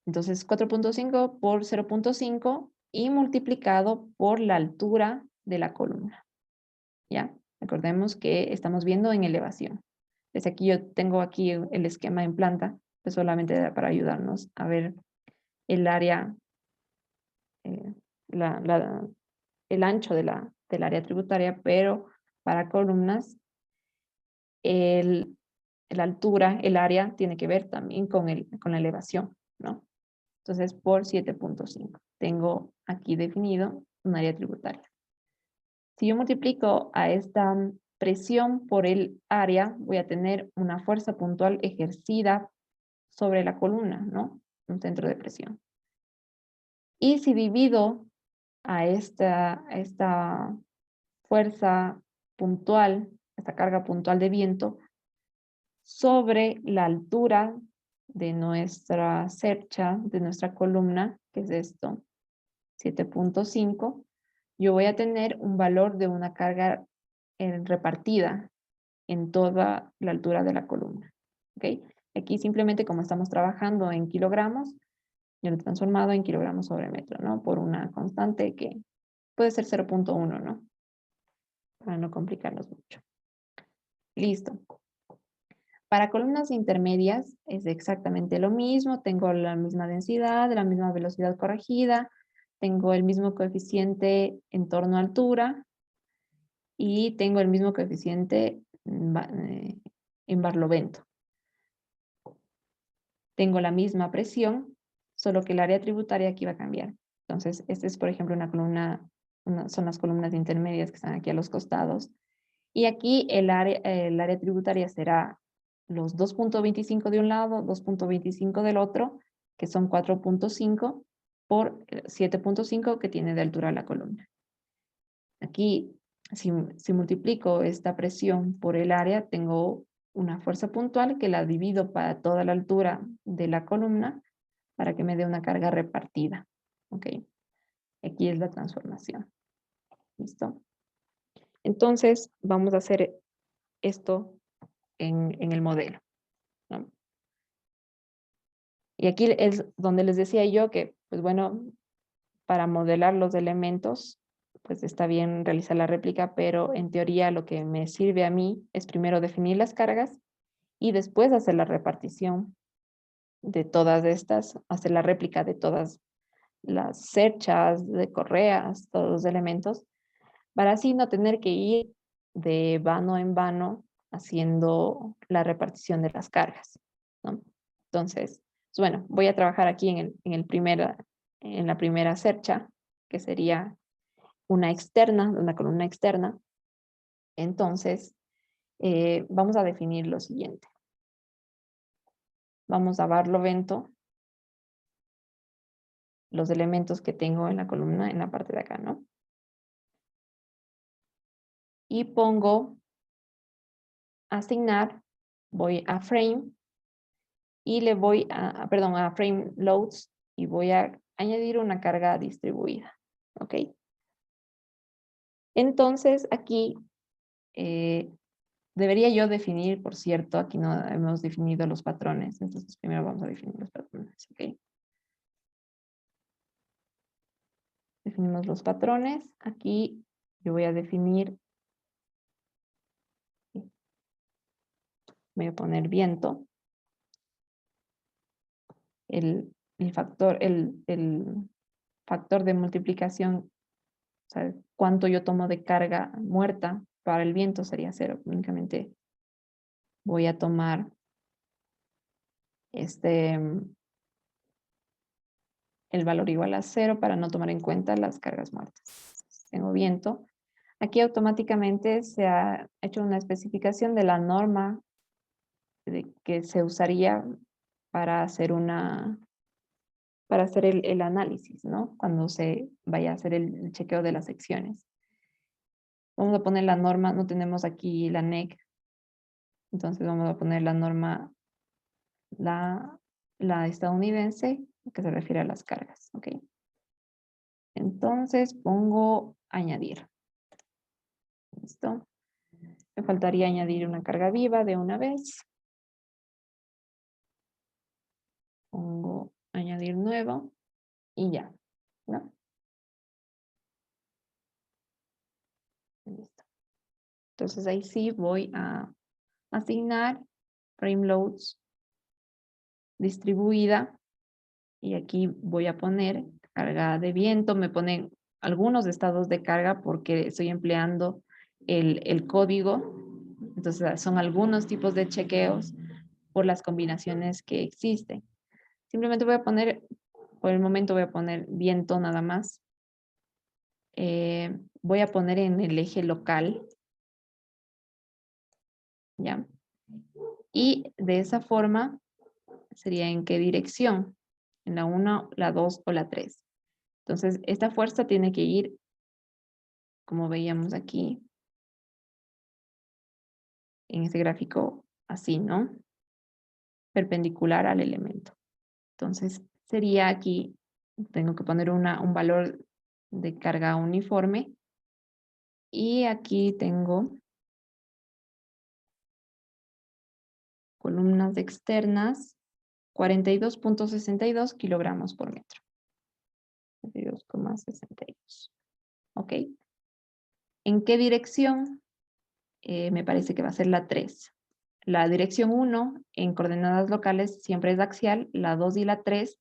Entonces 4.5 por 0.5 y multiplicado por la altura de la columna, ¿ya? Recordemos que estamos viendo en elevación. Desde aquí yo tengo aquí el esquema en planta, pues solamente para ayudarnos a ver el área, el ancho del área tributaria, pero para columnas, la altura, el área, tiene que ver también con la elevación, ¿no? Entonces, por 7.5. Tengo aquí definido un área tributaria. Si yo multiplico a esta presión por el área, voy a tener una fuerza puntual ejercida sobre la columna, ¿no? Un centro de presión. Y si divido a esta fuerza puntual, esta carga puntual de viento, sobre la altura de nuestra cercha, de nuestra columna, que es esto, 7.5, yo voy a tener un valor de una carga repartida en toda la altura de la columna. ¿Ok? Aquí simplemente como estamos trabajando en kilogramos, yo lo he transformado en kilogramos sobre metro, ¿no? Por una constante que puede ser 0.1, ¿no? Para no complicarnos mucho. Listo. Para columnas intermedias es exactamente lo mismo. Tengo la misma densidad, la misma velocidad corregida, tengo el mismo coeficiente en torno a altura y tengo el mismo coeficiente en barlovento. Tengo la misma presión, solo que el área tributaria aquí va a cambiar. Entonces, esta es, por ejemplo, una columna, son las columnas intermedias que están aquí a los costados. Y aquí el área tributaria será los 2.25 de un lado, 2.25 del otro, que son 4.5 por 7.5 que tiene de altura la columna. Aquí, si multiplico esta presión por el área, tengo una fuerza puntual que la divido para toda la altura de la columna para que me dé una carga repartida. ¿Ok? Aquí es la transformación. ¿Listo? Entonces, vamos a hacer esto en el modelo, ¿no? Y aquí es donde les decía yo que, pues bueno, para modelar los elementos, pues está bien realizar la réplica, pero en teoría lo que me sirve a mí es primero definir las cargas y después hacer la repartición de todas estas, hacer la réplica de todas las cerchas, de correas, todos los elementos, para así no tener que ir de vano en vano haciendo la repartición de las cargas, ¿no? Entonces, bueno, voy a trabajar aquí en la primera cercha, que sería una externa, una columna externa. Entonces, vamos a definir lo siguiente. Vamos a barlovento los elementos que tengo en la columna en la parte de acá, ¿no? Y pongo asignar, voy a frame y le voy perdón, a frame loads y voy a añadir una carga distribuida, ¿ok? Entonces aquí debería yo definir, por cierto, aquí no hemos definido los patrones, entonces primero vamos a definir los patrones, ¿ok? Definimos los patrones, aquí yo voy a definir, voy a poner viento, el factor de multiplicación, o sea, cuánto yo tomo de carga muerta para el viento sería 0. Únicamente voy a tomar el valor igual a 0 para no tomar en cuenta las cargas muertas. Tengo viento. Aquí automáticamente se ha hecho una especificación de la norma que se usaría para hacer el análisis, ¿no? Cuando se vaya a hacer el chequeo de las secciones. Vamos a poner la norma, no tenemos aquí la NEC, entonces vamos a poner la norma, la estadounidense, que se refiere a las cargas, ¿ok? Entonces pongo añadir. ¿Listo? Me faltaría añadir una carga viva de una vez. Pongo añadir nuevo y ya, ¿no? Listo. Entonces ahí sí voy a asignar frame loads distribuida y aquí voy a poner carga de viento. Me ponen algunos estados de carga porque estoy empleando el código. Entonces son algunos tipos de chequeos por las combinaciones que existen. Simplemente voy a poner, por el momento voy a poner viento nada más. Voy a poner en el eje local. ¿Ya? Y de esa forma sería en qué dirección. En la 1, la 2 o la 3. Entonces, esta fuerza tiene que ir, como veíamos aquí, en este gráfico, así, ¿no? Perpendicular al elemento. Entonces, sería aquí, tengo que poner un valor de carga uniforme. Y aquí tengo columnas externas, 42.62 kilogramos por metro. 42,62. ¿Ok? ¿En qué dirección? Me parece que va a ser la 3. La dirección 1 en coordenadas locales siempre es axial, la 2 y la 3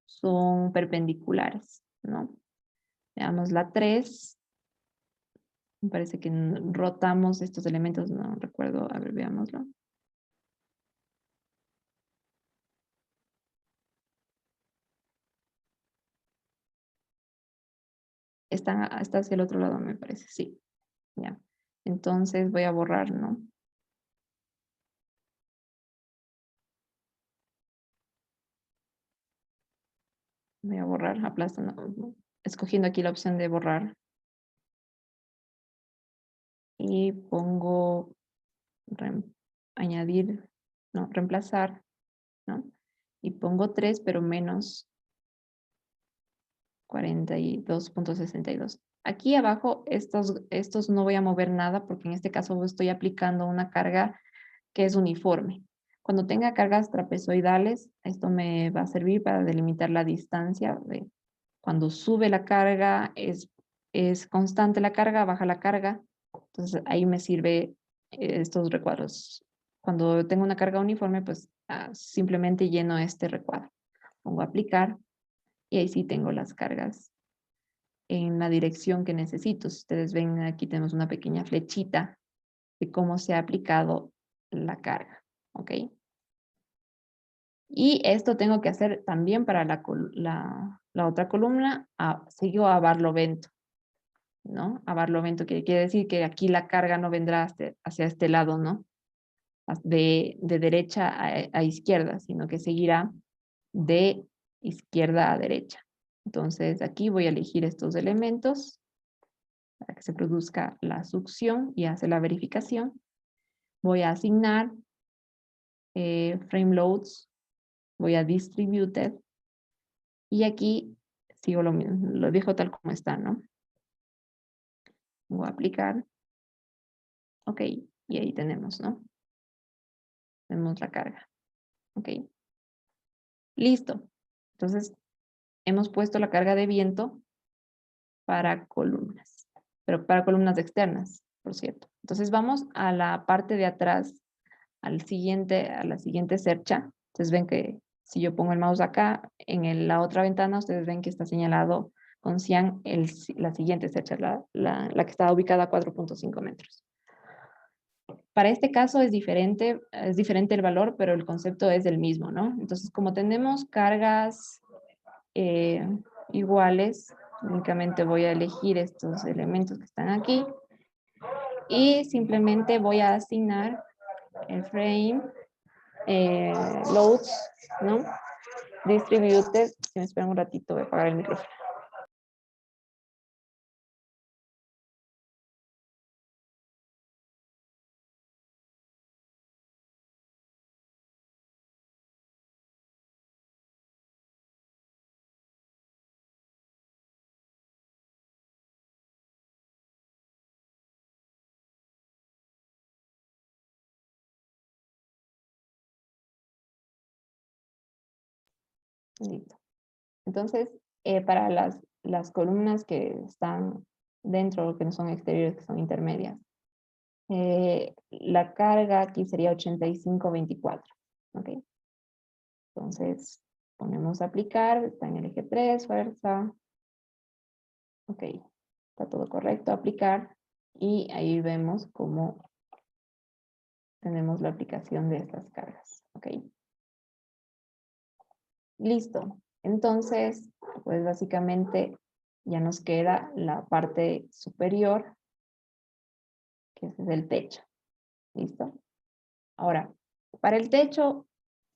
son perpendiculares, ¿no? Veamos la 3. Me parece que rotamos estos elementos, no recuerdo, a ver, veámoslo. Está hacia el otro lado, me parece, sí. Ya. Entonces voy a borrar, ¿no? Voy a borrar, aplastando, escogiendo aquí la opción de borrar. Y pongo añadir, no, reemplazar, ¿no? Y pongo 3, pero menos 42.62. Aquí abajo, estos no voy a mover nada porque en este caso estoy aplicando una carga que es uniforme. Cuando tenga cargas trapezoidales, esto me va a servir para delimitar la distancia de cuando sube la carga, es constante la carga, baja la carga. Entonces ahí me sirve estos recuadros. Cuando tengo una carga uniforme, pues simplemente lleno este recuadro. Pongo aplicar y ahí sí tengo las cargas en la dirección que necesito. Si ustedes ven, aquí tenemos una pequeña flechita de cómo se ha aplicado la carga, ¿ok? Y esto tengo que hacer también para la otra columna, sigo a barlovento, ¿no? A barlovento quiere decir que aquí la carga no vendrá hacia este lado, ¿no? De derecha a izquierda, sino que seguirá de izquierda a derecha. Entonces aquí voy a elegir estos elementos para que se produzca la succión y hace la verificación. Voy a asignar frame loads, voy a distributed y aquí sigo lo mismo, lo dejo tal como está, ¿no? Voy a aplicar. Ok, y ahí tenemos, ¿no? Tenemos la carga. Ok. Listo. Entonces, hemos puesto la carga de viento para columnas, pero para columnas externas, por cierto. Entonces, vamos a la parte de atrás, a la siguiente cercha. Entonces, ven que si yo pongo el mouse acá, en la otra ventana, ustedes ven que está señalado con cian la siguiente cercha, la que está ubicada a 4.5 metros. Para este caso es diferente el valor, pero el concepto es el mismo, ¿no? Entonces, como tenemos cargas iguales, únicamente voy a elegir estos elementos que están aquí y simplemente voy a asignar el frame loads, ¿no? Distributed. Si me esperan un ratito, voy a apagar el micrófono. Listo. Entonces, para las columnas que están dentro, que no son exteriores, que son intermedias, la carga aquí sería 85-24. ¿Ok? Entonces, ponemos aplicar, está en el eje 3, fuerza. Ok, está todo correcto, aplicar. Y ahí vemos cómo tenemos la aplicación de estas cargas. Ok. Listo. Entonces, pues básicamente ya nos queda la parte superior, que es el techo. ¿Listo? Ahora, para el techo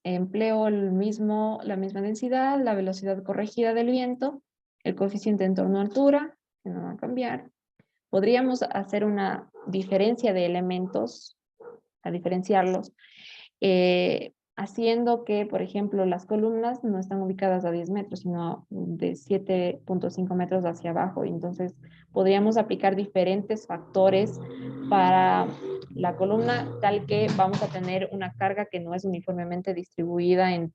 empleo la misma densidad, la velocidad corregida del viento, el coeficiente en torno a altura, que no va a cambiar. Podríamos hacer una diferencia de elementos, a diferenciarlos, haciendo que, por ejemplo, las columnas no están ubicadas a 10 metros, sino de 7.5 metros hacia abajo. Entonces, podríamos aplicar diferentes factores para la columna, tal que vamos a tener una carga que no es uniformemente distribuida en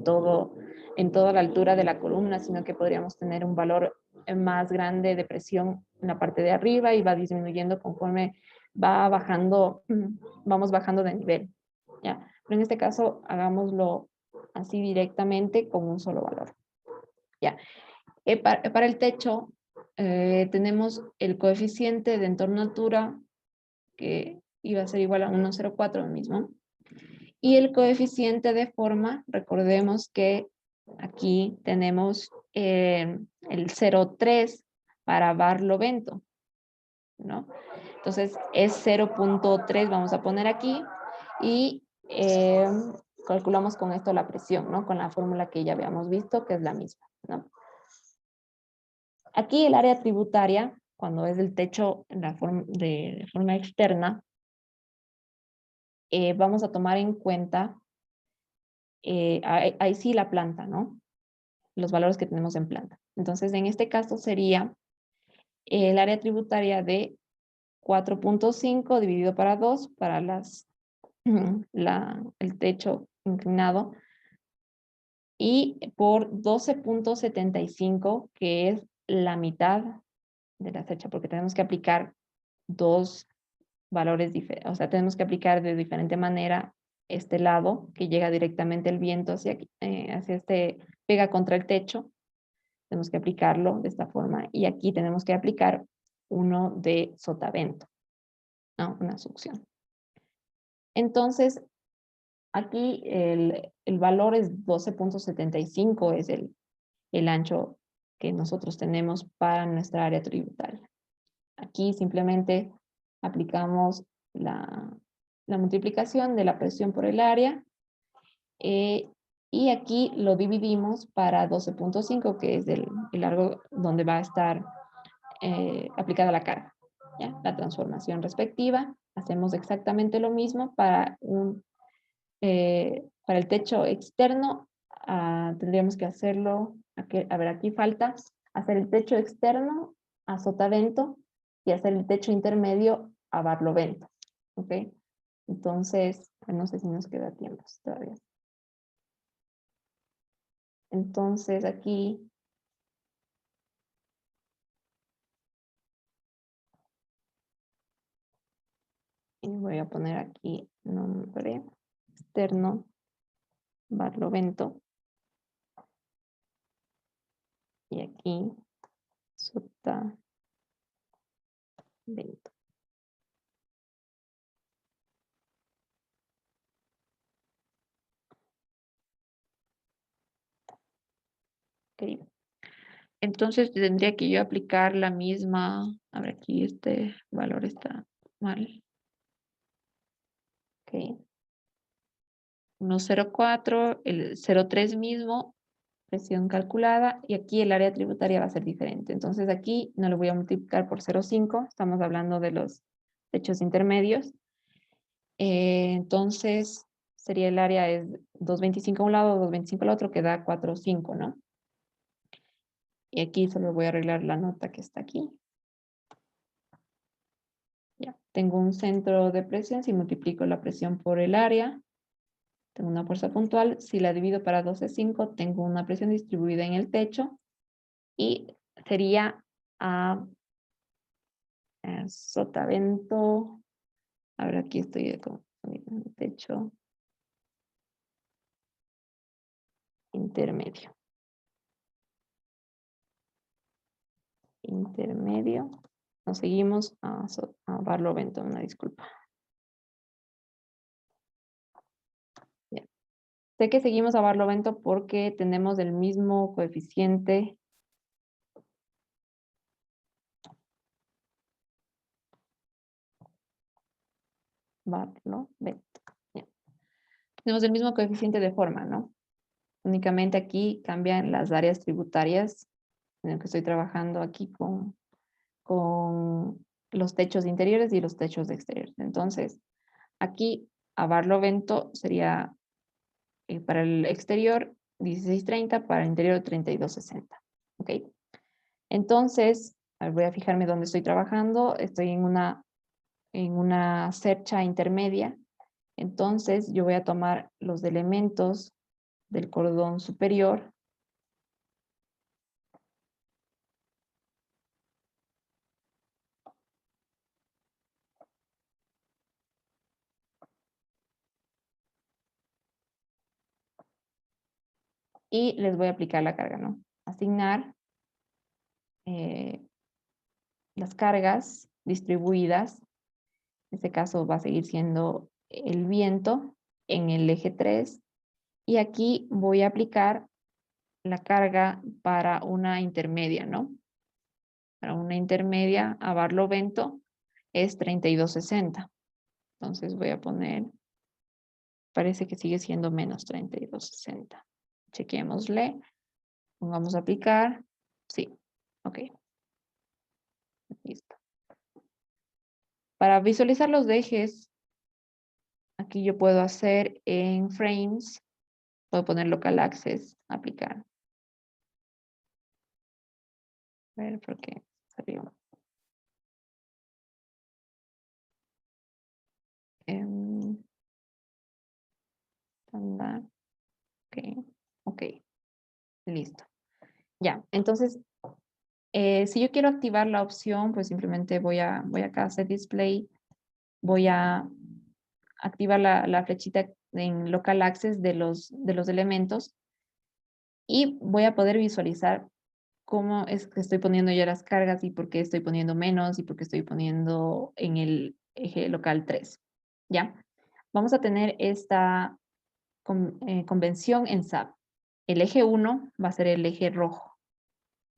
toda la altura de la columna, sino que podríamos tener un valor más grande de presión en la parte de arriba y va disminuyendo conforme vamos bajando de nivel. ¿Ya? Pero en este caso, hagámoslo así directamente con un solo valor. ¿Ya? Para el techo, tenemos el coeficiente de entorno a altura, que iba a ser igual a 1,04 mismo. Y el coeficiente de forma, recordemos que aquí tenemos el 0,3 para barlovento, ¿no? Entonces es 0.3, vamos a poner aquí, y calculamos con esto la presión, ¿no? Con la fórmula que ya habíamos visto, que es la misma, ¿no? Aquí el área tributaria, cuando es el techo de forma externa, vamos a tomar en cuenta, ahí sí la planta, ¿no? Los valores que tenemos en planta. Entonces, en este caso sería el área tributaria de 4.5 dividido para 2 para el techo inclinado y por 12.75, que es la mitad de la fecha, porque tenemos que aplicar dos valores diferentes, o sea, tenemos que aplicar de diferente manera este lado, que llega directamente el viento hacia pega contra el techo, tenemos que aplicarlo de esta forma, y aquí tenemos que aplicar uno de sotavento, ¿no? Una succión. Entonces, aquí el valor es 12.75, es el ancho que nosotros tenemos para nuestra área tributaria. Aquí simplemente aplicamos la multiplicación de la presión por el área, y aquí lo dividimos para 12.5, que es el largo donde va a estar aplicada la carga. ¿Ya? La transformación respectiva. Hacemos exactamente lo mismo para el techo externo. Tendríamos que hacerlo, a ver, aquí falta hacer el techo externo a sotavento y hacer el techo intermedio a barlovento. ¿Ok? Entonces, no sé si nos queda tiempo todavía. Entonces, aquí y voy a poner aquí nombre externo barlovento y aquí sotavento. Ok. Entonces tendría que yo aplicar la misma. A ver, aquí este valor está mal. Ok. 1.04, el 0.3 mismo, presión calculada, y aquí el área tributaria va a ser diferente. Entonces aquí no lo voy a multiplicar por 0.5, estamos hablando de los techos intermedios. Entonces sería el área es 2.25 a un lado, 2.25 al otro, que da 4.5, ¿no? Y aquí solo voy a arreglar la nota que está aquí. Ya, tengo un centro de presión, si multiplico la presión por el área, tengo una fuerza puntual. Si la divido para 12.5, tengo una presión distribuida en el techo y sería a sotavento. A ver, aquí estoy con el techo intermedio. Intermedio. Nos seguimos a barlovento, una disculpa. Bien. Sé que seguimos a barlovento porque tenemos el mismo coeficiente barlovento. Bien. Tenemos el mismo coeficiente de forma, ¿no? Únicamente aquí cambian las áreas tributarias en el que estoy trabajando aquí con los techos interiores y los techos exteriores. Entonces, aquí a barlovento sería para el exterior 16.30, para el interior 32.60. ¿Ok? Entonces, voy a fijarme dónde estoy trabajando. Estoy en una cercha intermedia. Entonces, yo voy a tomar los elementos del cordón superior y les voy a aplicar la carga, ¿no? Asignar las cargas distribuidas. En este caso va a seguir siendo el viento en el eje 3. Y aquí voy a aplicar la carga para una intermedia, ¿no? Para una intermedia a barlovento es 32.60. Entonces voy a poner, parece que sigue siendo menos 32.60. Chequémosle. Vamos a aplicar. Sí, ok. Listo. Para visualizar los ejes, aquí yo puedo hacer en frames, puedo poner local access, aplicar. A ver por qué salió. Estándar. Ok, ok. Listo. Ya, entonces, si yo quiero activar la opción, pues simplemente voy acá a hacer display, voy a activar la flechita en local access de los elementos y voy a poder visualizar cómo es que estoy poniendo yo las cargas y por qué estoy poniendo menos y por qué estoy poniendo en el eje local 3. ¿Ya? vamos a tener esta convención en SAP. El eje 1 va a ser el eje rojo,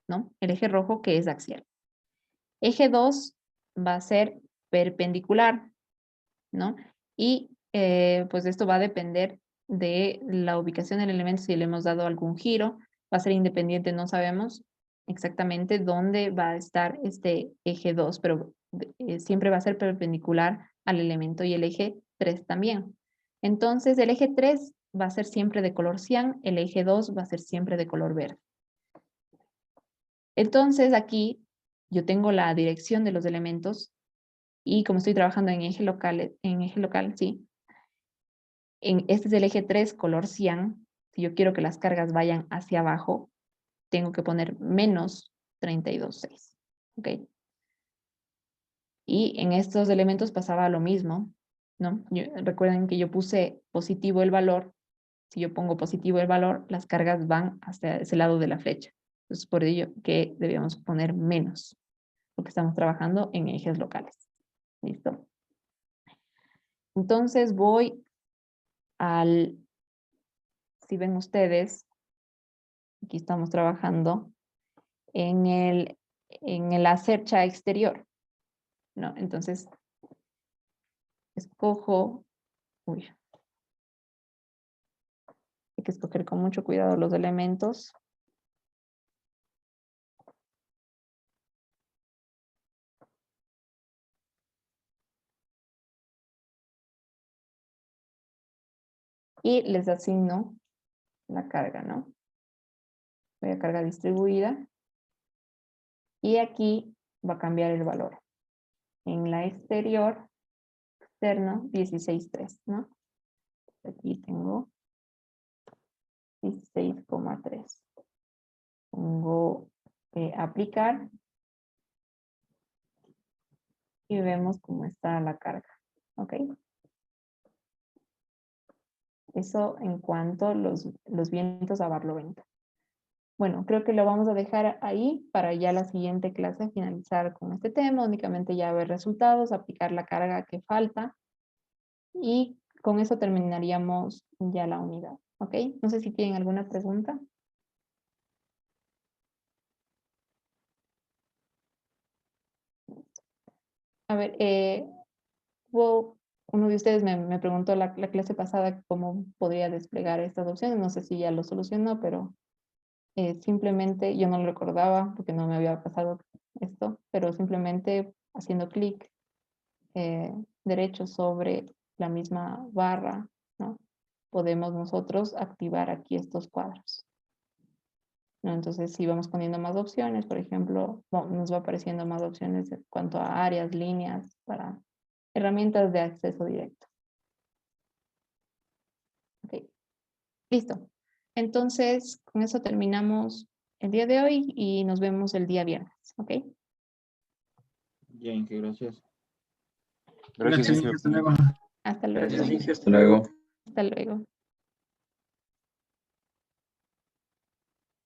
¿no? El eje rojo que es axial. Eje 2 va a ser perpendicular, ¿no? Y pues esto va a depender de la ubicación del elemento, si le hemos dado algún giro, va a ser independiente, no sabemos exactamente dónde va a estar este eje 2, pero siempre va a ser perpendicular al elemento y el eje 3 también. Entonces el eje 3 va a ser siempre de color cian, el eje 2 va a ser siempre de color verde. Entonces aquí yo tengo la dirección de los elementos y como estoy trabajando en eje local, sí, este es el eje 3, color cian. Si yo quiero que las cargas vayan hacia abajo, tengo que poner menos 32,6. ¿Ok? Y en estos elementos pasaba lo mismo, ¿no? Recuerden que yo puse positivo el valor. Si yo pongo positivo el valor, las cargas van hacia ese lado de la flecha. Entonces, por ello que debíamos poner menos, porque estamos trabajando en ejes locales. ¿Listo? Entonces voy si ven ustedes, aquí estamos trabajando en la cercha exterior, ¿no? Entonces, escojo, hay que escoger con mucho cuidado los elementos. Y les asigno la carga, ¿no? Voy a carga distribuida. Y aquí va a cambiar el valor. En la exterior, externo, 16,3, ¿no? Aquí tengo 16,3. Pongo aplicar. Y vemos cómo está la carga. ¿Ok? Eso en cuanto a los vientos a barlovento. Bueno, creo que lo vamos a dejar ahí para ya la siguiente clase finalizar con este tema. Únicamente ya ver resultados, aplicar la carga que falta. Y con eso terminaríamos ya la unidad. ¿Ok? No sé si tienen alguna pregunta. A ver, uno de ustedes me preguntó la clase pasada cómo podría desplegar estas opciones. No sé si ya lo solucionó, pero simplemente yo no lo recordaba porque no me había pasado esto, pero simplemente haciendo clic derecho sobre la misma barra, ¿no? Podemos nosotros activar aquí estos cuadros, ¿no? Entonces, si vamos poniendo más opciones, por ejemplo, nos va apareciendo más opciones en cuanto a áreas, líneas, para herramientas de acceso directo. Ok, listo. Entonces, con eso terminamos el día de hoy y nos vemos el día viernes, ¿ok? Ya, Inge, gracias. Gracias, Inge. Hasta luego. Hasta luego. Gracias, Inge. Hasta luego. Hasta luego.